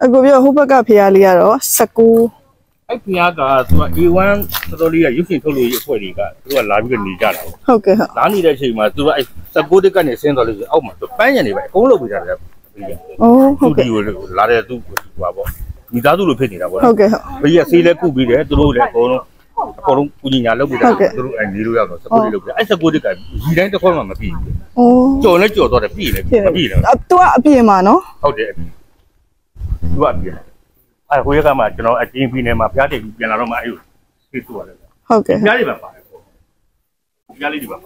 အခုပြောဟိုဘက်ကဖျားလေးကတော့19အဲ့ဖျားကသူက A1 တော်တော်လေးကရုပ်ရှင်ထုတ်လို့ရအဖွဲ့တွေကသူကလာပြီးနေကြတာဟုတ်ကဲ့လာနေတဲ့အချိန်မှာသူကအဲ့19တက်ကနေဆင်းတော်လို့အောက်မှာသူပန်းညံနေပဲအကုန်လုံးပြကြတယ်ဟုတ်ကဲ့လာတဲ့သူဟိုပါပေါ့မိသားစုလိုဖြစ်နေတာပေါ့ဟုတ်ကဲ့ဘေးကဆေးလဲကုပြီးတယ်သူတို့လည်းအကုန်လုံးကုညီညာလုပ်ပြီးတယ်သူတို့အဲ့နေလို့ရတော့19တက်လုပ်ပြီးအဲ့19တက်ကဒီတိုင်းတစ်ခွက်မှမပြီးဘူးကြော်လဲကြော်တော့တယ်ပြီးလေမပြီးလေသူကအပြင်မှာနော်ဟုတ်တယ်သူကအပြင်အဲ့ဟိုရက်ကမှကျွန်တော်အချင်းဖီနယ်မှာဖျားတိတ်ပြီးပြန်လာတော့မှအဲ့လိုသိတူရတယ်ဟုတ်ကဲ့ဖျားလေးပါပါတယ်ဖျားလေးဒီပါ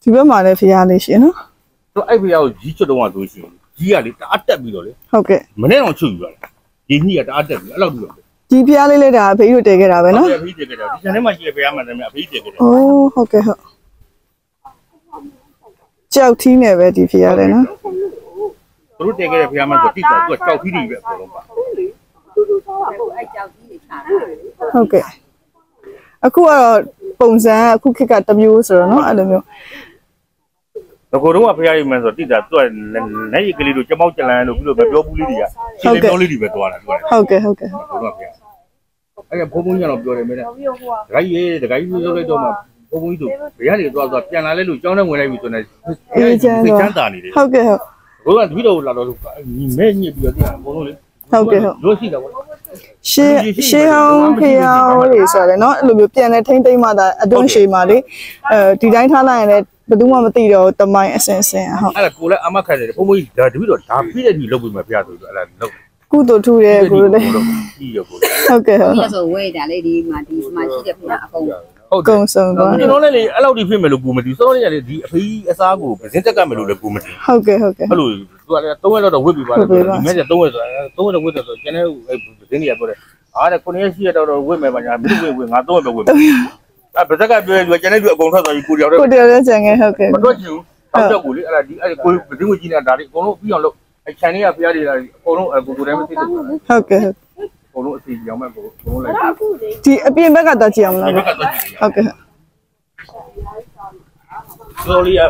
ဒီဘက်မှာလည်းဖျားလေးရှင်နော်သူအဲ့ဖျားကိုကြီးချွတ်တော့မှဆိုရှင်ကြီးကလေတအားတက်ပြီးတော့လေဟုတ်ကဲ့မနေ့အောင်ချွတ်ယူရတယ်ဒီညကတအားတက်ပြီးအဲ့လောက်ပြီးတော့ဒီဖျားလေးလည်းဒါအဖေတို့တည်ခဲ့တာပဲနော်အဖေတည်ခဲ့တာဒီခြံထဲမှာရှိတဲ့ဖျားမှန်တယ်အဖေတည်ခဲ့တယ်ဟုတ်ကဲ့ကြောက်ထီးနေပဲဒီဖျားလေးနော်သူတို့တည်ခဲ့တဲ့ဖျားမှန်ဆိုတိကျသူကကြောက်ထီးတွေပဲအကုန်လုံးပါအဲ့ကြောက်ကြီးတွေချတာဟုတ်ကဲ့အခုကတော့ပုံစံအခုခေတ်ကတမျိုးဆိုတော့နော်အဲ့လိုမျိုးကိုတော့ဖျားရိပ်မှန်ဆိုတိကျသူကလက်ရည်ကလေးတို့ကြမောက်ကြလန်လို့ပြီးတော့ပြောဘူးလေးတွေကရှင်းပြောလေးတွေပဲသွားတာသူကဟုတ်ကဲ့ကိုတော့ဖျားအဲ့ဘုံဘုံညတော့ပြောတယ်မင်းဒကာကြီးတကာကြီးပြောလိုက်တော့မှဘုံဘုံကြီးတို့ဘယ်ကနေသွားပြန်လာလဲလို့ကြောင်းနဲ့ဝင်လိုက်ပြီဆိုနေချမ်းသာနေတယ်ဟုတ်ကဲ့ဘိုးကတပည့်တော်လာတော့မဲညစ်ပြီးတော့အကုန်လုံးလေဟုတ်ကဲ့လို့ရှိတာပေါ့ရှေးဟောင်းဖျားလေးဆိုရတယ်နော်အဲ့လိုမျိုးပြန်လဲထိမ့်သိမ့်မှသာအတွန်းရှည်မှလေဒီတိုင်းထားလိုက်ရင်လည်းဘယ်သူမှမသိတော့တမိုင်းအစင်ဟုတ်အဲ့ဒါကိုလည်းအမခတ်တယ်ဘုံဘုံကြီးဒါတပည့်တော်ဒါပြည့်တဲ့ဒီလုပ်ပြီးမှဖျားဆိုတော့အဲ့ဒါလုပ်ကုသိုလ်ထူတယ်ကိုလည်းကြီးရကိုဟုတ်ကဲ့ဟုတ်ဆိုဝဲတာလေဒီမှာရှိတဲ့ဖျားအကုန်ဟုတ်ကုံဆုံးသွားကျွန်တော်လည်းလေအဲ့လောက်ဒီဖြစ်မယ်လို့ကိုမသိစောစောလေဒီအဖေးအစားကိုပစင်းတက်ကမယ်လို့လည်းကိုမသိဟုတ်ကဲ့အဲ့လိုသူကလည်း3ရက်တော့ဝစ်ပြီးပါတယ်ဒီမဲ့3ရက်ဆို3ရက်ဝစ်တော့ကျန်တဲ့ပစင်းတွေကပြောတယ်အားတဲ့9ရက်ရှိရတော့ဝစ်မယ်ပါညာမင်းဝစ်ငါ3ရက်ပဲဝစ်မယ်အဲ့ပါဇက်ကပြောကျန်တဲ့လူအကုန်ထွက်သွားပြီကိုတယောက်တည်းကျန်ခဲ့ဟုတ်ကဲ့မတော့ချင်ဘူးတောက်တော့ကိုလေအဲ့ဒါဒီအဲ့ကိုပစင်းကိုကြီးနေတာဒါတွေအကုန်လုံးပြီးအောင်လုပ်အဲ့ခြံတွေကဖျားတွေအကုန်လုံးကိုတိုင်းမသိဘူးဟုတ်ကဲ့အကုန်လုံးအစီကြောင်မဲ့ကိုလုံးလိုက်ဒီအပြင်ဘက်ကတော့ကြည့်အောင်လားဘက်ကတော့ကြည့်ဟုတ်ကဲ့ဆိုလီယာ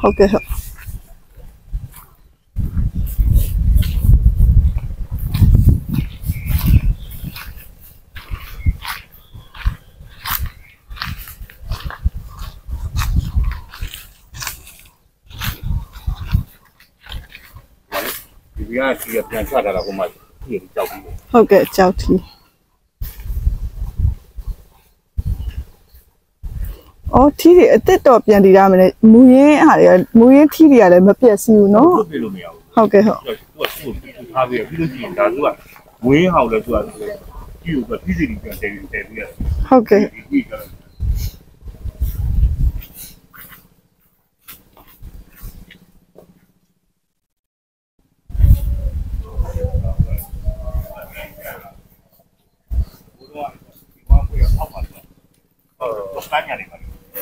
ဟုတ်ကဲ့ဟုတ် ဒီကစီကပြန်ချတာတော့ဟိုမှာဒီကြောက်ပြီး ဟုတ်ကဲ့ကြောက်ထီအော်ထီတွေအစ်စ်တော့ပြန်တည်ရမယ်မူရင်းဟာတွေမူရင်းထီတွေကလည်းမပြတ်စီဘူးနော် လွတ်ပြလို့မရဘူး ဟုတ်ကဲ့ဟုတ် သူကထားပြီးပြီးလို့ရှိရင်ဒါသူကဝင်းဟောက်လဲသူကကြည့်လို့ပြီးစီပြန်တယ်ပြီးရတယ် ဟုတ်ကဲ့ ဒီကပန်းညာနေပါ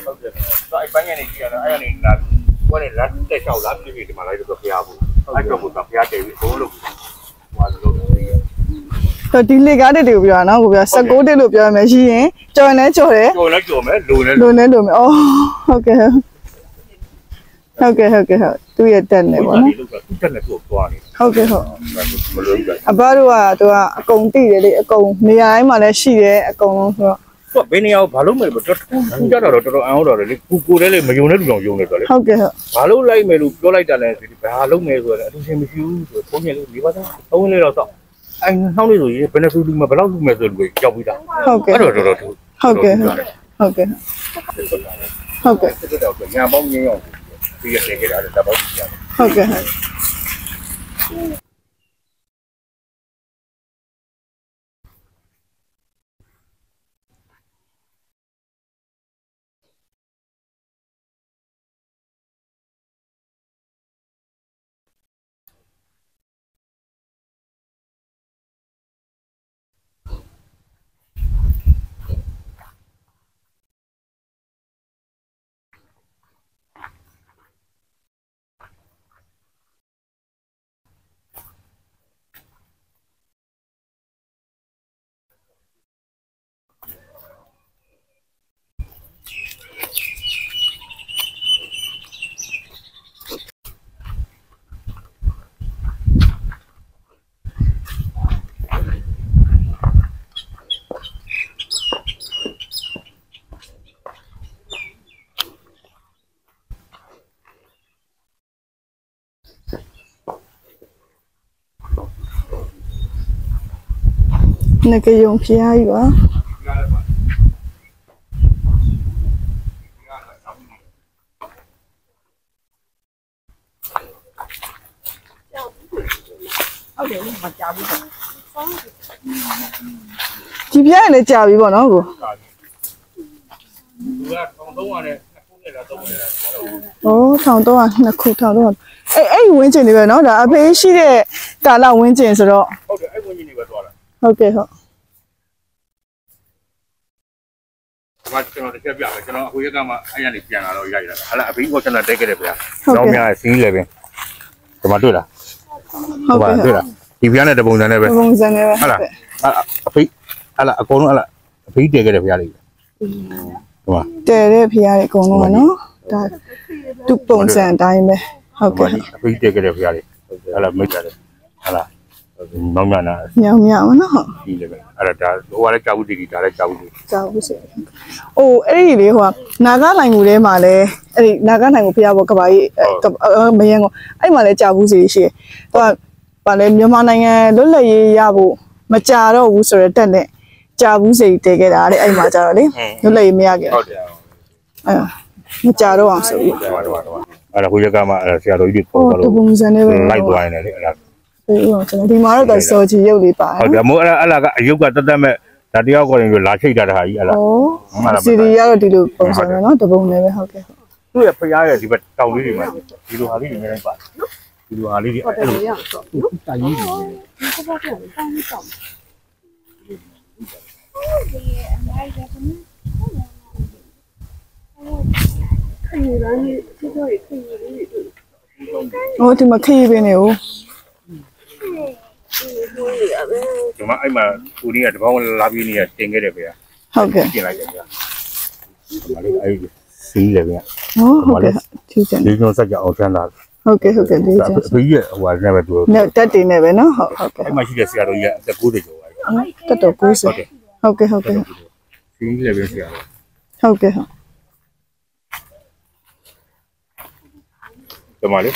ဟုတ်ကဲ့အဲ့ပန်းညာနေကြည့်ရတော့အဲ့ကနေလာဘယ်နဲ့လက်တက်လျှောက်လာပြည့်ပြည့်ဒီမှာလိုက်တော့ဖျားဘူးအဲ့တော့ဘုရားဖျားတယ်ပြီးဘိုးလို့ဟိုလိုလို့ပြီးရ တော့ဒီလေကားတက်တွေကိုပြောတာနော်ကိုပြော16တက်လို့ပြောရမယ်ရှိရင်ကြော်ရင်လည်းကြော်တယ် ကြော်လိုက်ကြော်မယ်လိုလဲ လိုနေလို့မယ်အော်ဟုတ်ကဲ့ဟုတ်ကဲ့ဟုတ်ကဲ့ဟုတ်သူရဲ့တက်နေပေါ့နော် သူတက်နေသူ့သွားနေ ဟုတ်ကဲ့ဟုတ် မလွယ်ဘူး အဘတို့ကသူကအကုန်တည်တယ်လေအကုန်နေရာတိုင်းမှာလည်းရှိတယ်အကုန်လုံးဆိုတော့ သူကဘယ်နေရာဘာလို့မဲတော်တော်ကြတော့တော်တော်အံ့ဩတော့လေကိုလည်းလေမယုံတဲ့လူတော်ယုံနေတော့လေ ဟုတ်ကဲ့ဟုတ် ဘာလို့လိုက်မယ်လို့ပြောလိုက်တာလဲဆိုဒီဘာလို့မဲဆိုတော့အတူချင်းမရှိဘူးဆိုပုံမြင်လို့ဒီပါသားသုံးလေးတော့တော့အဲနှောင်းလေးဆိုရင်ဘယ်နဲ့လူမဘယ်လောက်လူမဲဆိုလို့ကြောက်ပြီးတာ ဟုတ်ကဲ့ အဲ့တော့တော်တော် ဟုတ်ကဲ့ဟုတ်ကဲ့ဟုတ်ကဲ့ တော်တော်ညာပေါင်းငင်းအောင်ပြီးရခဲ့တာတပေါင်းကြီးရတယ် ဟုတ်ကဲ့ဟုတ်那个用皮阿姨吧。ဟုတ်တယ်မကြောက်ဘူးဆို ဒီပြားလည်းကြာပြီပေါ့နော်ကို သူက1300နဲ့ခုနဲ့လား3နဲ့လား ။အော်1300နှစ်ခု1300အဲ့ဝင်းကျင်တွေပဲနော်ဒါအဖေးရှိတဲ့ကာလဝင်းကျင်ဆိုတော့ ဟုတ်တယ်အဲ့ဝင်ကြီးနေပဲသွားတာ ဟုတ်ကဲ့ဟုတ် ဒီမှာကျွန်တော်တစ်ချက်ပြမယ်ကျွန်တော်အခုရက်ကမှအဲ့ရနေပြန်လာတော့ရိုက်တာဟာလာအဘိကိုကျွန်တော်တက်ခဲ့တယ်ဗျာတော့များစီးလေပဲဒီမှာတွေ့လား ဟုတ်ကဲ့ တွေ့လားဒီပြားနဲ့တပုံစံနဲ့ပဲ ပုံစံနဲ့ပဲ ဟုတ်လားအဖေဟာလာအကုန်လုံးဟာလာအဖေတက်ခဲ့တယ်ဗျာလေဒီမှာ တဲတဲ့ဖျားတွေအကုန်လုံးကနော်ဒါသူ့ပုံစံအတိုင်းပဲဟုတ်ကဲ့ အဖေတက်ခဲ့တယ်ဗျာလေဟာလာမိတ်တယ်ဟာလာနောက်မြနာ ညောင်ညောင်နော်ဟုတ် စီးလေပဲအဲ့ဒါဟိုကလည်းကြောက်ဘူးတီဒါလည်းကြောက်ဘူး ကြောက်ဘူးစေ။အိုးအဲ့ဒီလေဟိုနာဂနိုင်မှုထဲမှာလဲအဲ့ဒီနာဂနိုင်မှုဖျားပေါ်ကဘာကြီးမယန်းကိုအဲ့မှာလဲကြောက်ဘူးစီရှိတယ်။ဟိုကဘာလဲမြန်မာနိုင်ငံလွတ်လပ်ရေးရဖို့မကြတော့ဘူးဆိုတော့တက်နဲ့ကြာဘူးစီတည်ခဲ့တာတဲ့အဲ့မှာကြတော့လေလွတ်လပ်ရေးမရခဲ့ ဟုတ်တယ် အဲ့မကြတော့အောင်ဆိုပြီး အဲ့ဒါဟိုရက်ကမှဆရာတော်ကြီးတွေ ဟို ပေါ် တ တော့ ပုံစံနဲ့ပဲ လိုက်သွားနေတယ်လေအဲ့ဒါ ဟိုကျွန်တော်ဒီမှာတော့စောချီရုပ်လေးပါ ဟုတ်တယ်မို့အဲ့ဒါကအယုတ်ကတတ်မဲ့ဒါတယောက်ကိုရင်လာချိတ်တာတခါကြီးအဲ့ဒါ စီဒီကတော့ဒီလိုပုံစံပဲเนาะတပုံနဲ့ပဲဟုတ်ကဲ့ သူ့ရဲ့ဖျားရဲ့ဒီဘက်တောင်လေးတွေမှာဒီလိုဟာလေးတွေနေတိုင်းပါဒီလိုဟာလေးတွေအဲ့လိုတိုင်ကြီးတွေဟိုဒီမှာခရီးပင်းနေဦး ဒီမှာအဲ့မှာကိုကြီးကတပေါင်းလာပြီးနေတင်ခဲ့တယ်ဗျာ ဟုတ်ကဲ့ ပြင်လိုက်တယ်ဗျာဒီမှာလေးအဲ့စီးတယ်ဗျာ ဟုတ်ကဲ့ထီးချင် ဒီကျွန်တော်စက်ကြအောင်ဆန်းတာ ဟုတ်ကဲ့ဟုတ်ကဲ့ဒီချင် အဖေကြီးရဲ့ဟိုဟာနဲ့ပဲသူ နဲ့တက်တင်နေပဲเนาะဟုတ်ကဲ့ အဲ့မှာရှိတဲ့ဆရာတော်ကြီးကအသက်90ကျော်ပါပြီ တက်တော့90ဟုတ်ကဲ့ဟုတ်ကဲ့ စီးလည်းပဲဆရာတော် ဟုတ်ကဲ့ဟုတ် ဒီမှာလေ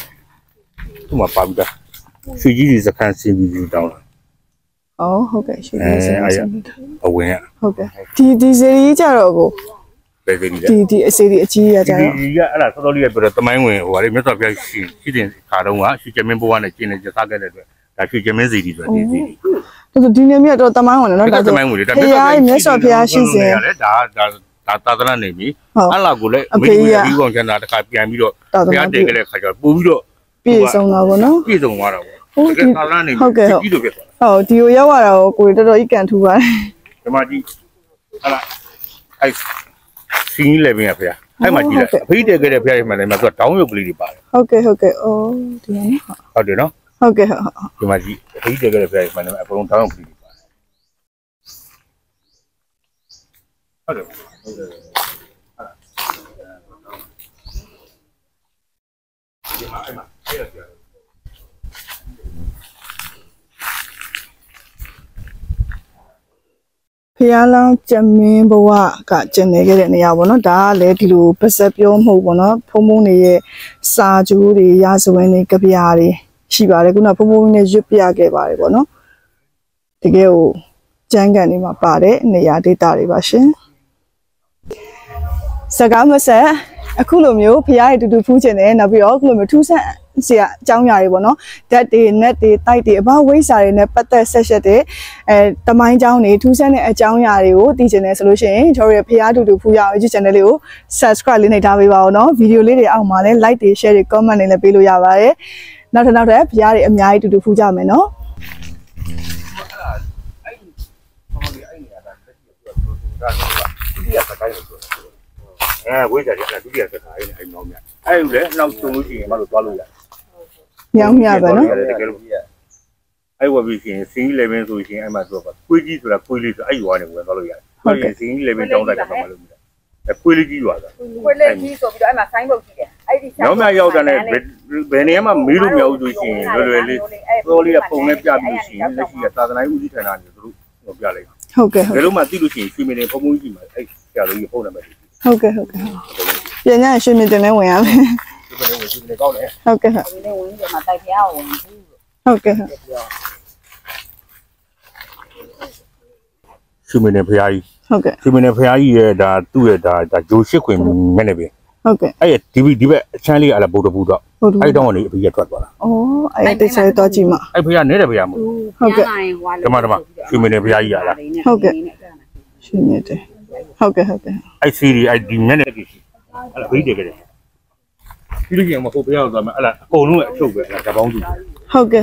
သူ့မှာပါပြီးသား ရွှေကြီးတွေစခန်းစင်ပြီးတောင်းတာ အော်ဟုတ်ကဲ့ရွှေကြီးစခန်း အဝင်က ဟုတ်ကဲ့ဒီစေရီကြတော့ကို ပဲစီလေး ဒီအစေရီအကြီးရကြတော့ ဒီကအဲ့ဒါစောစောလေးကပြောတမိုင်းဝင်ဟိုဟာလေမြတ်စွာဘုရားရှိတဲ့ခါတုန်းကရွှေကျမင်းဘဝနဲ့ကျင်းနေကြစားခဲ့တဲ့အတွက်ဒါရွှေကျမင်းစီတီဆိုတာဒီစီတီ ဒီနေ့မြတ်တော့တမိုင်းဝင်နော်ဒါ တမိုင်းဝင်ဒါ ဖရားမြတ်စွာဘုရားရှိစဉ် ဒါသာသနာနေပြီအဲ့လာကိုလည်းအမေကြီးကောင်ချမ်းသာတခါပြန်ပြီးတော့ဘုရားတည်ခဲ့တဲ့ခါကျပို့ပြီးတော့ ပြည့်စုံတာပေါ့နော် ပြည့်စုံသွားတာပေါ့သာသနာနေပြီကြီးလို့ဖြစ်သွား ဟုတ်ဒီကိုရောက်လာတော့ကိုတော်တော်ကြီးကန်ထူပါတယ် ဒီမှာကြီးအဲ့လားအဲ့စီးလေပင်ရဖျားအဲ့မှာကြီးလိုက်အဖေးတည်ခဲ့တဲ့ဖျားတွေမှလည်းမှာသူကတောင်းရုပ်ကလေးတွေပါတယ် ဟုတ်ကဲ့အော်ဒီမှာနော် ဟုတ်တယ်နော် ဟုတ်ကဲ့ဟုတ် ဒီမှာကြီးအဖေးတည်ခဲ့တဲ့ဖျားတွေမှလည်းအကုန်လုံးတောင်းရုပ်ကလေးတွေပါတယ်ဟုတ်တယ်ဒီမှာအဲ့မှာအဲ့ဒါဖျားလောင်းကျမင်းဘဝကကျင်နေခဲ့တဲ့နေရာပေါ့နော်ဒါကလည်းဒီလိုပါစက်ပြောမဟုတ်ပေါ့နော်ဖုံဖုံနေရဲ့စာကြိုးတွေရာဇဝင်တွေကြပြားတွေရှိပါတယ်ခုနဖုံဖုံနဲ့ရွတ်ပြခဲ့ပါတယ်ပေါ့နော်တကယ်ကိုကျန်းကန်နေမှာပါတဲ့နေရာဒေတာတွေပါရှင်စကားမဆက်အခုလိုမျိုးဖျားရတူတူဖူးချင်တယ်နောက်ပြီးတော့အခုလိုမျိုးထူးဆန်းစရာအကြောင်းအရာတွေပေါ့နော်ဓာတ်တွေနက်တွေတိုက်တွေအဘဝိစာတွေနဲ့ပတ်သက်ဆက်ရှက်တဲ့တမိုင်းကြောင်းတွေထူးဆန်းတဲ့အကြောင်းအရာတွေကိုသိချင်တယ်ဆိုလို့ရှိရင်ကျွန်တော်ရဲ့ဖျားတူတူဖူးရအောင် YouTube channel လေးကို subscribe လေးနှိပ်ထားပေးပါဦးနော်ဗီဒီယိုလေးတွေအောက်မှာလည်း like တွေ share တွေ comment တွေလည်းပေးလို့ရပါတယ်နောက်ထပ်ဖျားတွေအများကြီးတူတူဖူးကြမယ်နော်ဝိဇ္ဇာကျဒုတိယစကားအဲ့အဲ့မောင်းမြအဲ့လိုလေနောက်ဆုံးလို့ရှိရင်မလို့သွားလို့ရတယ် ညောင်းမြပဲနော်အဲ့ဝယ်ပြီးရှင်စင်း11ဆိုရှင်အဲ့မှာဆိုတော့ခွေးကြီးဆိုတာခွေးလေးဆိုအဲ့ရွာနေဝင်သွားလို့ရတယ်ဟုတ်ကဲ့စင်း11တောင်းလိုက်တာမှမလို့အဲ့ခွေးလေးကြီးရွာတာခွေးလေးကြီးဆိုပြီးတော့အဲ့မှာဆိုင်းဘုတ်ကြီးတယ်အဲ့ဒီနောက်မှရောက်တဲ့ဘယ်နေရာမှာမေးလို့မရဘူးဆိုရှင်လွယ်လွယ်လေးသောလေးကပုံနဲ့ပြပြီးရှင်လက်ရှိကသာသနာ့ဦးစီးဌာနနေသူတို့ပြလိုက်ဟုတ်ကဲ့ဘယ်လိုမှသိလို့ရှိရင်ရွှေမင်းနေဖုံဖုံကြီးမှာအဲ့ဆရာတော်ကြီးဖုန်းနံပါတ်ဟုတ်ကဲ့ပြန်ညရွှေမြင့်တင်လဲဝင်ရမယ်ရွှေမင်းဝင်ရွှေမင်းကောင်းတယ်ဟုတ်ကဲ့ဒီနေ့ဝင်ဒီမှာတိုက်ဖျားဝင်ဘူးဟုတ်ကဲ့ရွှေမင်းနေဖျားကြီးဟုတ်ကဲ့ရွှေမင်းနေဖျားကြီးရဲ့ဒါသူ့ရဲ့ဒါဂျိုးရှိခွင်မဲ့နေပြီဟုတ်ကဲ့အဲ့ဒီဘက်အချမ်းလေးကလည်းဗုဒ္ဓဘုရားအဲ့တောင်းကနေအဖေကထွက်သွားတာဩအဲ့တိတ်ဆဲတော့ကြည့်မှာအဲ့ဖျားနေတဲ့ဖျားမဟုတ်ဟုတ်ကဲ့ဓမ္မရွှေမင်းနေဖျားကြီးရလားဟုတ်ကဲ့ရွှေမြင့်တယ်ဟုတ်ကဲ့အဲ့စီရီအဲ့ဒီမဲ့နေပြီအဲ့ဒါဘေးတည်ကြတယ်ပြီးလို့ရှိရင်မဟုတ်ဘုရားသွားမယ်အဲ့ဒါအကုန်လုံးရဲ့အချုပ်ပဲအဲ့ဒါဓာတ်ပေါင်းစုဟုတ်ကဲ့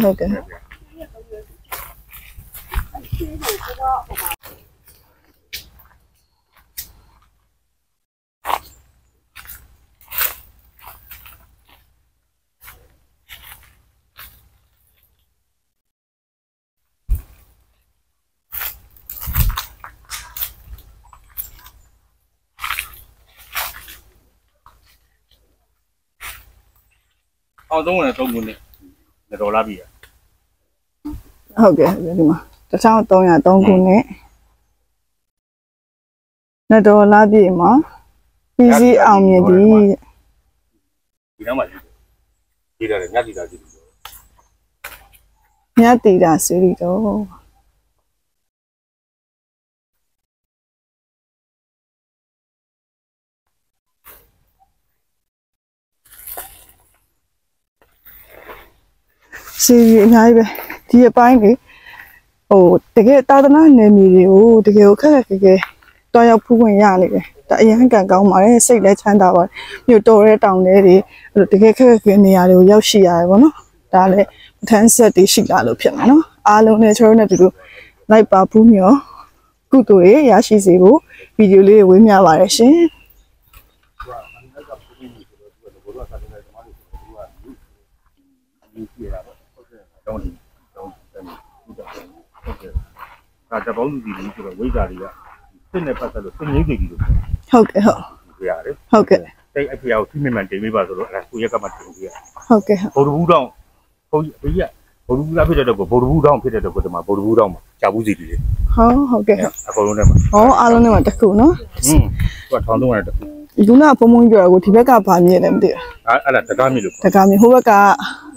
အောင်သုံးဝင်3ခုနဲ့ဒေါ်လာပြီဟုတ်ကဲ့ဒီမှာ1303ခုနဲ့ဒေါ်လာပြီမှာပြည်စည်းအောင်မြင်သည်ဒီနောက်မှာဒီတယ်ညတိတာကြည့်လို့ညတိတာစီရီတော့စီရီအများကြီးပဲဒီအပိုင်းလေဟိုတကယ်သာသနာနယ်မြေတွေကိုတကယ်ကိုခက်ခက်ခဲခဲတွားရောက်ဖူးခွင့်ရနေတယ်ဒါအရင်ကံကောင်းပါတယ်စိတ်လည်းချမ်းသာပါတယ်မြို့တော်တဲ့တောင်တွေအဲ့လိုတကယ်ခက်ခက်ခဲနေရာတွေကိုရောက်ရှိရတယ်ပေါ့နော်ဒါလည်းပထမဆက်တွေရှိလာလို့ဖြစ်မှာနော်အားလုံးနဲ့ကျွန်တော်တို့နဲ့တူလိုက်ပါဖူးမြော်ကုသိုလ်တွေရရှိစေဖို့ဗီဒီယိုလေးတွေဝေမျှပါတယ်ရှင်ဒါတပေါင်းစီလေးဆိုတော့ဝိဇ္ဇာတွေကစစ်နဲ့ပတ်သက်လို့စစ်ငိမ့်စီကြီးလို့ဟုတ်ကဲ့ပြရတယ်ဟုတ်ကဲ့အဲ့အဖေအောင်သူ့မြင်မှန်တင်ပေးပါဆိုတော့အဲ့ကိုရက်ကမှတင်ပေးရဟုတ်ကဲ့ဗုဒ္ဓဘူးတောင်းဟုတ်ဘေးကဗုဒ္ဓဘူးဖြစ်တဲ့တော့ဗုဒ္ဓဘူးတောင်းဖြစ်တဲ့တော့ဒီမှာဗုဒ္ဓဘူးတောင်းမှာကြာဘူးစီတွေဟုတ်ကဲ့အကုန်လုံးထဲမှာအားလုံးထဲမှာတစ်ခုနော်သူက1300တစ်ခုဒီကဖုံဖုံပြောတာကိုဒီဘက်ကဗာမြင်တယ်မသိဘူးအဲ့ဒါတကားမြစ်လို့တကားမြစ်ဟိုဘက်က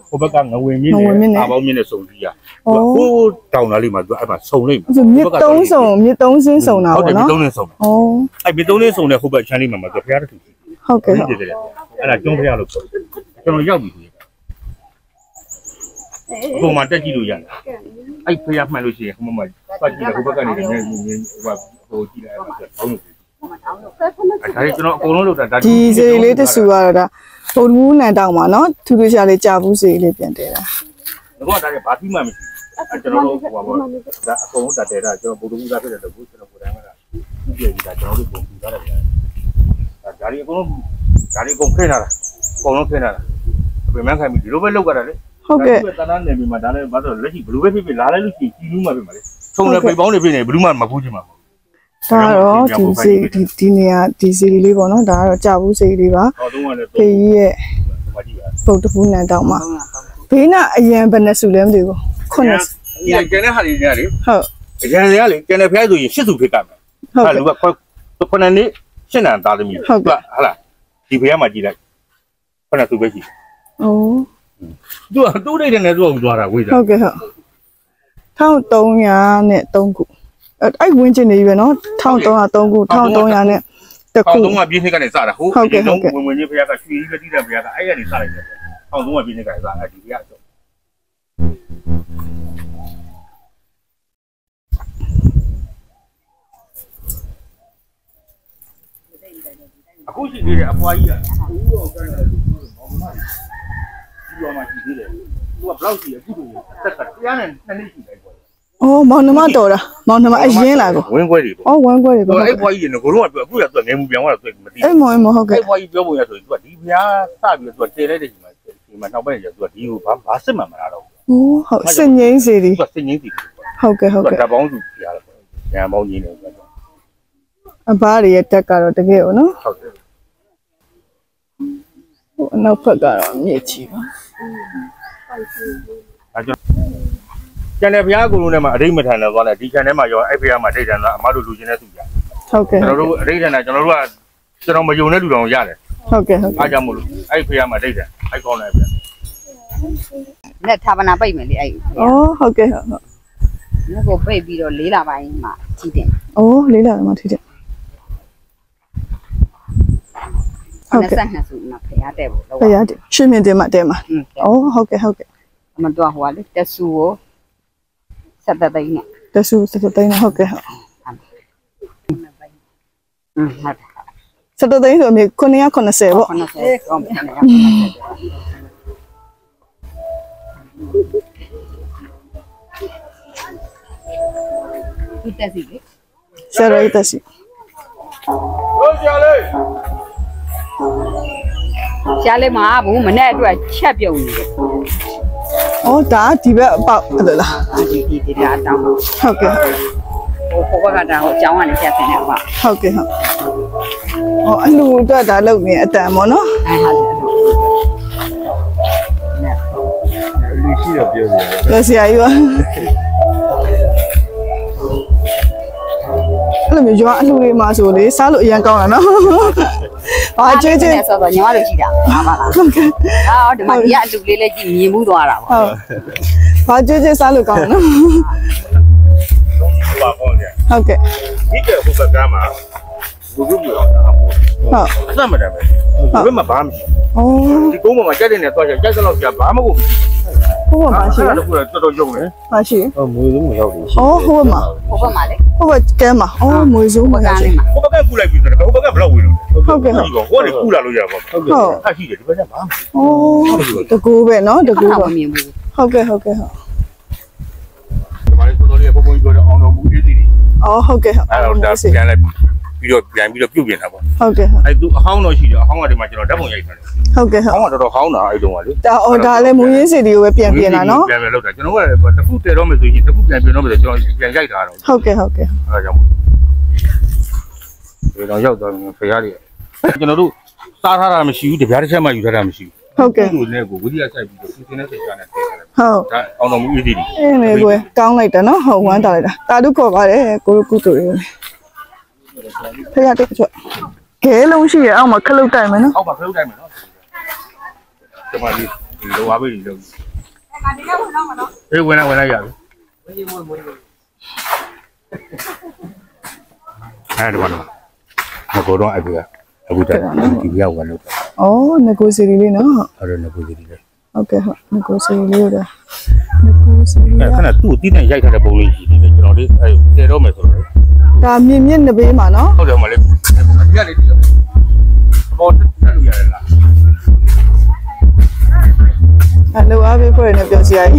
ဟိုဘက်ကငဝင်းမြင့်နဲ့အားပေါင်းမြင့်နဲ့စုံကြည့်ရဟိုတောင်သားလေးမှာသူအဲ့မှာစုံလိမ့်မယ် မြစ်သုံးစုံမြစ်သုံးစင်းစုံတာ ဟုတ်တယ် ပေါ့ မြစ် နော် သုံးစင်းစုံ ဩ အဲ့မြစ်သုံးစင်းစုံတဲ့ဟိုဘက်ချမ်းလေးမှာသူဖျားတစ်ခုရှိ ဟုတ်ကဲ့ဟုတ် အဲ့ဒါကျုံးဖျားလို့ပြောကျွန်တော်ရောက်ပြီဒီပုံမှာတက်ကြည့်လို့ရတယ်အဲ့ဖျားမှန်လို့ရှိရင်ဟိုမှာပတ်ကြည့်တယ်ဟိုဘက်ကနေလည်းဟိုကြည့်လိုက်အဲ့ဒါဘောင်းလို့အဲ့ဒါကျွန်တော်အကုန်လုံးလုပ်တာဒါ ဒီစီလေးတဆူရတာပုံမူးနန်တောင်မှာနော်ထူးထူးခြားလေးကြာဘူးစီလေးပြန်တယ်တာ တော့ဒါကဘာတိမှမရှိအဲ့ကျွန်တော်တို့ဟိုပါဘောဒါအကုန်လုံးတက်တယ်ဒါကျွန်တော်ဘုဒ္ဓဘုရားဖြစ်တဲ့တကူကျွန်တော်ကိုယ်တိုင်ကကြည့်ကြည့်တာကျွန်တော်တို့ပုံပြထားတယ်ဒါတွေအကုန်လုံးဒါတွေအကုန်ခင်းလာတာအကုန်လုံးခင်းလာတာပြင်မှန်းခံပြီးဒီလိုပဲလောက်ကြတာလေ ဟုတ်ကဲ့ တန်းတန်းနေပြီးမှဒါလည်းဘာလို့လက်ရှိဘလူးပဲဖြစ်ဖြစ်လာလိုက်လို့ရှိရင်ကြီးလူးမှဖြစ်မှာလေထုံတယ်ပိတ်ပေါင်းနေဖြစ်နေဘလူးမှမဖူးချင်မှာ ဒါတော့ဒီစီဒီနေရာဒီစီလေးပေါ့နော်ဒါကတော့ကြာဘူးစီလေးပါ ဟောတုံးကလည်း ဖေးကြီးရဲ့ မကြည့်ပါ ပုတ်တဖူးနန်တောင်မှာဘေးနာအရန်ဘယ်နဲ့စုလဲမသိဘူးခုနှစ် ဒီကျန်တဲ့ဟာတွေညလေ ဟုတ် အရန်တွေကလေကျန်တဲ့ဖျားဆိုရင်ရှစ်စုဖြစ်တာမယ် ဟုတ် လူကခုနှစ်နှစ်ရှင်းနံသားသမီးဟုတ်လားဒီဖျားမှာကြည့်လိုက်ခုနှစ်စုပဲရှိ အိုး သူကတူးလိုက်တယ်နဲ့သူကသွားတာဝိဇ္ဇာ ဟုတ်ကဲ့ဟုတ်1300နဲ့3ခုအဲ့ဝင်ချင်နေပြီပဲနော်1303ခု1300နဲ့တ ခေါ ခု င်းသုံးကပြင်းနှိကနေစတာဟုတ်ဝင်ဝင်ကြီးဖျားကရွှေကြီးကတိတဲ့ဖျားကအဲ့ရနေစလိုက်တယ်ခေါင်းသုံးကပြင်းနှိကနေစတာဒီဖျားဆိုအခုရှိနေတဲ့အဖွားကြီးကဦးတော်ကလည်းဘောင်းမကြီးဒီရောမှရှိသေးတယ်သူကဘလောက်ရှိအခုတို့တက်ကတရားနဲ့နှစ်နှစ်ရှိလိုက်ပေါ့ အော်မောင်နှမတော်တာမောင်နှမအရင်လာကို ဝင်းခွဲတွေပေါ့ အော်ဝမ်းခွဲတွေ သူ ပေါ့ အဲ့ဖွားကြီးကငိုတော့အခုကသူငယ်မှုပြောင်းသွားတော့သူမသိ အဲ့မောင်ဟုတ်ကဲ့ အဲ့ဖွားကြီးပြောဖို့ရဆိုရင်သူကဒီဖျားစပြီးတော့သူတည်လိုက်တဲ့ချိန်မှာနောက်ပိုင်းကျသူကဒီကိုဘာစစ်မှမလာတော့ โอ้ဟုတ်စင်ငိမ့်စီဒီ သူကစင်ငင်းစီပေါ့ ဟုတ်ကဲ့ဟုတ် သူက ကဲ့ ဓာတ်ပေါင်းစုဖျားတယ်ပေါ့ဉာဏ်ပေါင်းကြီးနေတယ် အဘတွေရဲ့တက်ကတော့တကယ်ဟုတ်နော် ဟုတ်တယ် ဟိုအနောက်ဘက်ကတော့မြစ်ချီပါ အဲ့ကျန်တဲ့ဘုရားကုလုံးထဲမှာအရိမထန်တယ်သွားတယ်ဒီခြံထဲမှာရောအဲ့ဘုရားမှာဒိဋ္ဌာန်ကအမတို့လူချင်းတဲ့သူကြ ဟုတ်ကဲ့ ကျွန်တော်တို့အရိဋ္ဌာန်ကျွန်တော်တို့ကကျွန်တော်မယုံတဲ့လူတော်ရတယ် ဟုတ်ကဲ့ဟုတ်ကဲ့ အားကြောင့်မို့လို့အဲ့ဘုရားမှာဒိဋ္ဌာန်အဲ့ကောင်းတယ်ဗျာ နဲ့ဌာပနာပိတ်မယ်လေအဲ့ အော်ဟုတ်ကဲ့ဟုတ်ဟုတ် ငါကိုပိတ်ပြီးတော့၄လပိုင်းမှာကြီးတယ် အော်လေးလာမှထိတယ်ဟုတ်ကဲ့ 22စုမှာဖျားတဲ့ဖို့လောက် ဖရားတယ်ရှင်းမြင်တယ်မှတဲမှာအော်ဟုတ်ကဲ့ဟုတ်ကဲ့ အမတော်ဟိုကလေတက်စုကိုဆက်သိန်းနဲ့ တဆူစတသိန်းဟုတ်ကဲ့ဟုတ် ဟုတ်တယ် စတသိန်းဆိုအမေ980ပေါ့ 90ကောင်းပြီဒီတက်စီလေ ဆရာရိတ်စီ ဟုတ်ကြလေ ရှားလေးမအားဘူးမနဲ့အတွက်ချက်ပြုံနေတယ် အော်ဒါဒီဘက်အပေါက်ဟုတ်လား ဒီလာတောင်း ဟုတ်ကဲ့ ဟိုကတာဟိုကျောင်းကနေချက်ဆင်းနေပါ ဟုတ်ကဲ့ဟုတ်အော်အလူအတွက်ဒါလုပ်နေအတန်ပေါ့နော် အဲ့ဟာ လူရှိတော့ပြောနေတယ် လက်ဆရာကြီးပါအဲ့လိုမျိုးရွာအလှူတွေမှာဆိုလေစားလို့အရင်ကောင်းတာနော်။ဘာကျွေးကျွေး ဆိုတော့ညီမတို့ရှိတာပါပါလား ဟုတ်ကဲ့ အော်ဒီမှာဒီကအတူလေးလေးကြည့်မြင်မှုသွားတာပေါ့ ဟုတ်။ဘာကျွေးကျွေးစားလို့ကောင်းတာနော် ဘာကောင်းကြ ။ဟုတ်ကဲ့ ဒီကဘုရားကမှာဘုရုပြောတာ ဟုတ် အစမတမ်းပဲဘယ်မှာဘာမှ ။အော် ဒီကုန်းပေါ်မှာကြက်တဲ့နဲ့တော့ကြက်တဲ့လောက်ကြာဘာမှမဟုတ်ဘူး ဟိုဘက်မှာရှိ အဲ့ ရ ဒါကတော်တော်ယုံတယ် ။ပါရှိ ဟောမွေးဆုံးမရောက်ဘူးရှိ ။အော်ဟိုဘက်မှာ ဟိုဘက်မှာလေ ဟိုဘက်ကဲမှာအော်မွေစိုးမှာ ကား ရှိ လေးမှာ ဟိုဘက်ကကူလိုက်ပြီဆိုတော့ဟိုဘက်ကဘလောက်ဝေလို့ ဟုတ်ကဲ့ဟုတ် ဒီကောဟိုကကူလာလို့ရပါဘူး ဟုတ်ကဲ့ ဟုတ် အဲ့ရှိတယ်ဒီဘက်ကဘာမှ ။အော်တကူပဲနော်တကူ ဘာ ပဲ မှမမြင်ဘူး ဟုတ်ကဲ့ဟုတ်ကဲ့ဟုတ် ဒီမှာလေးတော်တော်လေးပုံပုံပြောတဲ့အောင်တော်မူအေးတီတွေ ။အော်ဟုတ်ကဲ့ဟုတ် အဲ့တော့ဒါပြန်လိုက်ပြီးတော့ပြန်ပြီးတော့ပြုတ်ပြင်တာပေါ့ ဟုတ်ကဲ့ဟုတ် အဲ့သူအဟောင်းတော့ရှိတယ်အဟောင်းကဒီမှာကျွန်တော်ဓာတ်ပုံရိုက်ထားတယ် ဟုတ်ကဲ့ အ ဟုတ် ဟောင်းကတော်တော်ဟောင်းတာအဲ့တုန်းကလေ ဒါအော်ဒါလည်းမူရင်းစီတွေကိုပဲပြန်ပြင်တာနော် ပြန်ပြန်လောက်တာကျွန်တော်ကတစ်ခုတည်တော့မယ်ဆိုရင်တစ်ခုပြန်ပြင်တော့မယ်ဆိုကျွန်တော်ပြန်ရိုက်တာတော့ ဟုတ်ကဲ့ဟုတ်ကဲ့ အဲ့ဒါကြောင့်ဒီတော့ရောက်တော့ဖရားတွေကျွန်တော်တို့စားထားတာမရှိဘူးတပြားတစ်ချက်မှယူထားတာမရှိဘူး ဟုတ်ကဲ့ သူ့နဲ့ကိုဝိရိယစိုက်ပြီးတော့သူတင်တဲ့စိတ်ကနဲ့ထည့်ထားတယ် ဟုတ် ဒါအောင်တော်မူအေးတီတွေ အေးမေကွယ်ကောင်းလိုက်တာနော်ဟုတ်ဝမ်းတာလိုက်တာတာတို့ခေါ်ပါတယ်ကိုလိုကုတူတွေဖရတဲ့ချွတ်ကဲလုံးရှိရအောင်မခလုတ်တိုင်မယ်နော် အောက်မှာဖလုပ်တိုင်းမယ်နော်ဒီမှာဒီ လိုပါပြီလို့အေးဝင်လိုက်ရပြီအဲ့ဒါတော့ငကိုတော့အပြအခုတက်ဒီပြောက်ဝင်လို့ဩငကိုစီလေးနော်အဲ့ဒါငကိုစီလေးဟုတ်ကဲ့ဟုတ်ငကိုစီလေးရတာငကိုစီလေးအဲ့ခဏသူ့တီးနဲ့ရိုက်ထားတဲ့ပုံလေးရှိတယ်ကျွန်တော်လေးအဲ့တည်တော့မယ်ဆိုတော့ဒါမြင့်နဘေးမှာနော်ဟုတ်တယ်မလေးဒီကလေးတီးပေါ်တက်လို့ရတယ်လားအဲ့လိုအားပေးဖွဲ့နေပြောစီရိုက်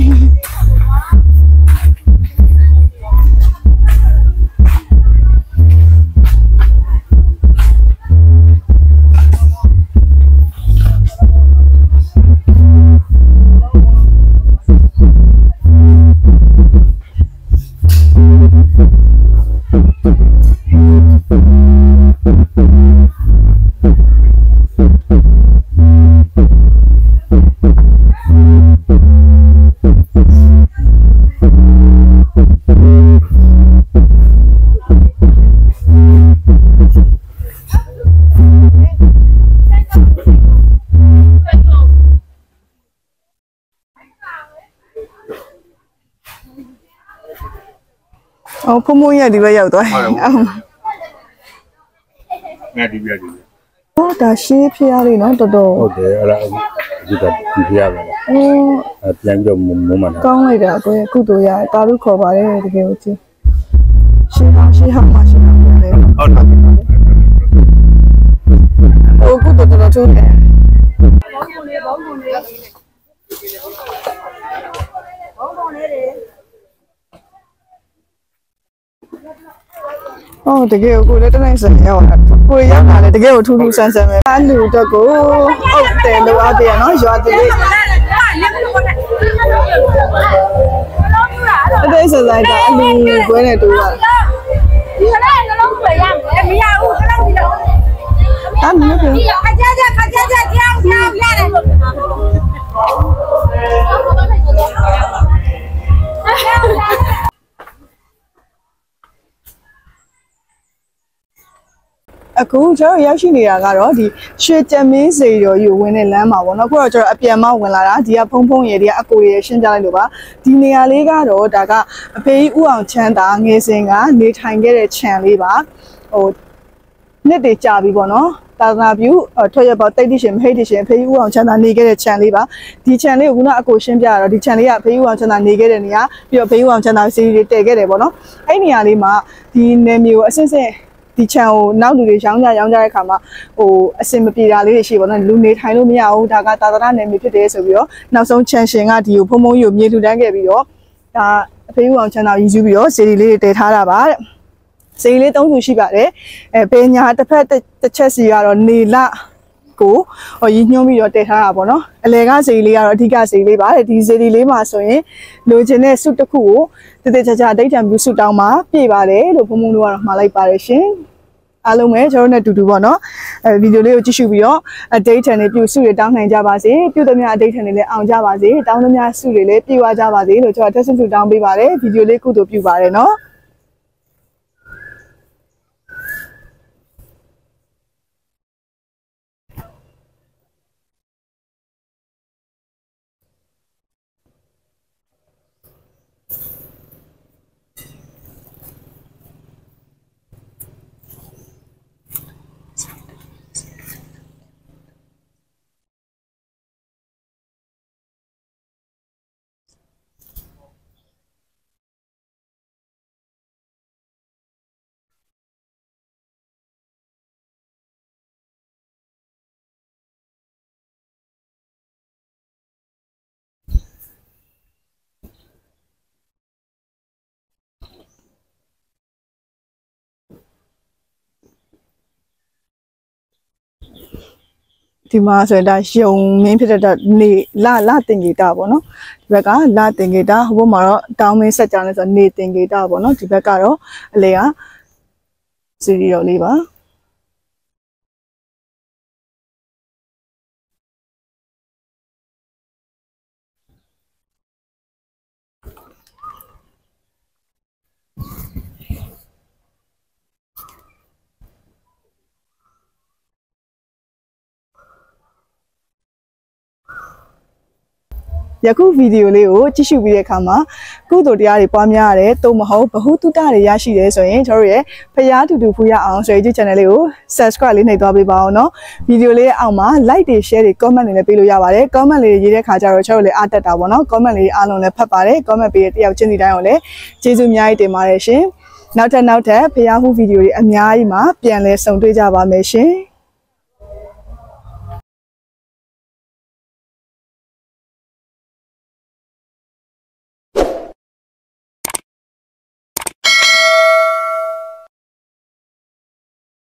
ဖုံဖုံရဒီဘက်ရောက်သွားငါဒီပြဒီဟောဒါရှေးဖျားလေးနော်တော်တော်ဟုတ်တယ်အဲ့ဒါဒီကဒီဖျားပဲပြန်ပြီးတော့မုံမှန်ကောင်းလိုက်တာကိုကုသိုလ်ရတာလို့ခေါ်ပါတယ်တကယ်ကိုကြည့်ရှေးဟာမှရှေးဟာပါတယ်ဟုတ်တယ်ဟိုကုသိုလ်တော်ထူးတယ်哦，这个我来等一下要啊，我要拿来这个我突突闪闪的，俺路这个哦，对路啊边喏，要这个。这是在这路过来多啊。啊，没有。အခုကျွန်တော်ရောက်ရှိနေတာကတော့ဒီရွှေကြက်မင်းစေတော်ယူဝင်တဲ့လမ်းမှာပေါ့နော်အခုတော့ကျွန်တော်အပြန်မဝင်လာတာဒီကဖုံဖုံရည်ဒီကအကိုရည်ရှင်းပြလိုက်လို့ပါဒီနေရာလေးကတော့ဒါကအဖေကြီးဦးအောင်ချမ်းသာငယ်စဉ်ကနေထိုင်ခဲ့တဲ့ခြံလေးပါဟိုနှစ်တွေကြာပြီပေါ့နော်သာသနာပြုထွက်ရပေါ့တိတ်တိရှင်မဟိတ်တိရှင်ဖေကြီးဦးအောင်ချမ်းသာနေခဲ့တဲ့ခြံလေးပါဒီခြံလေးကိုခုနအကိုရှင်းပြရတော့ဒီခြံလေးကဖေကြီးဦးအောင်ချမ်းသာနေခဲ့တဲ့နေရာပြီးတော့ဖေကြီးဦးအောင်ချမ်းသာစီးရီတည်ခဲ့တယ်ပေါ့နော်အဲ့နေရာလေးမှာဒီနယ်မြေကိုအစစ်စစ်ဒီချံကိုနောက်လူတွေရောင်းကြတဲ့ခါမှာဟိုအစင်မပြေတာလေးတွေရှိပေါ့နော်လူနေထိုင်လို့မရဘူးဒါကသာသနာနယ်မြေဖြစ်တယ်ဆိုပြီးတော့နောက်ဆုံးချန်ရှင်ကဒီကိုဖုံဖုံကြီးကိုမြေလှူဒန်းခဲ့ပြီးတော့ဒါအဖေဦးအောင်ချမ်းသာရည်ယူပြီးတော့စေတီလေးတွေတည်ထားတာပါတဲ့စေတီလေး၃ခုရှိပါတယ်ဘေညာတစ်ဖက်တစ်ချက်စီကတော့နေလကိုရည်ညွှန်းပြီးတော့တည်ထားတာပေါ့နော်အလဲကစေတီလေးကတော့အဓိကစေတီလေးပါတဲ့ဒီစေတီလေးမှာဆိုရင်လိုချင်တဲ့စုတစ်ခုကိုတည်တည်ချာဒိဋ္ဌံပြုစုတောင်းမှာပြည့်ပါတယ်လို့ဘုံဘုံတို့ကတော့မှာလိုက်ပါတယ်ရှင်အားလုံးပဲကျွန်တော်နဲ့အတူတူပေါ့နော်ဗီဒီယိုလေးကိုကြည့်ရှုပြီးတော့အဒိဋ္ဌံတွေပြုစုတွေတောင်းနိုင်ကြပါစေပြုသမျှအဒိဋ္ဌံတွေလည်းအောင်ကြပါစေတောင်းသမျှစုတွေလည်းပြည့်ဝကြပါစေလို့ကျွန်တော်ထပ်ဆင့်ဆုတောင်းပေးပါတယ်ဗီဒီယိုလေးကုသိုလ်ပြုပါတယ်နော်ဒီမှာဆိုရင်ဒါယုံမင်းဖြစ်တဲ့နေလတင်ကေတာပေါ့နော်ဒီဘက်ကလတင်ကေတာဟိုဘက်မှာတော့တောင်းမင်းဆက်ကြောင်းလဲဆိုနေတင်ကေတာပေါ့နော်ဒီဘက်ကတော့အလေကစီရီရောလေးပါ ယခုဗီဒီယိုလေးကိုကြည့်ရှုပြီးတဲ့အခါမှာကုသိုလ်တရားတွေပွားများရတယ်သို့မဟုတ်ဘဟုတုတတွေရရှိတယ်ဆိုရင်ကျွန်တော်တို့ရဲ့ဖရားတူတူဖူရအောင်ဆိုရင်ဒီ channel လေးကို subscribe လေးနှိပ်သွားပေးပါအောင်เนาะဗီဒီယိုလေးအောက်မှာ like တွေ share တွေ comment တွေလည်းပေးလို့ရပါတယ် comment လေးရေးတဲ့ခါကျတော့ကျွန်တော်တို့လည်းအားတက်တာပေါ့เนาะ comment လေးအားလုံးလည်းဖတ်ပါတယ် comment ပေးတဲ့တယောက်ချင်းစီတိုင်းကိုလည်းကျေးဇူးအများကြီးတင်ပါတယ်ရှင်နောက်ထပ်ဖရားဟူဗီဒီယိုတွေအများကြီးမှာပြန်လည်ဆုံတွေ့ကြပါမယ်ရှင်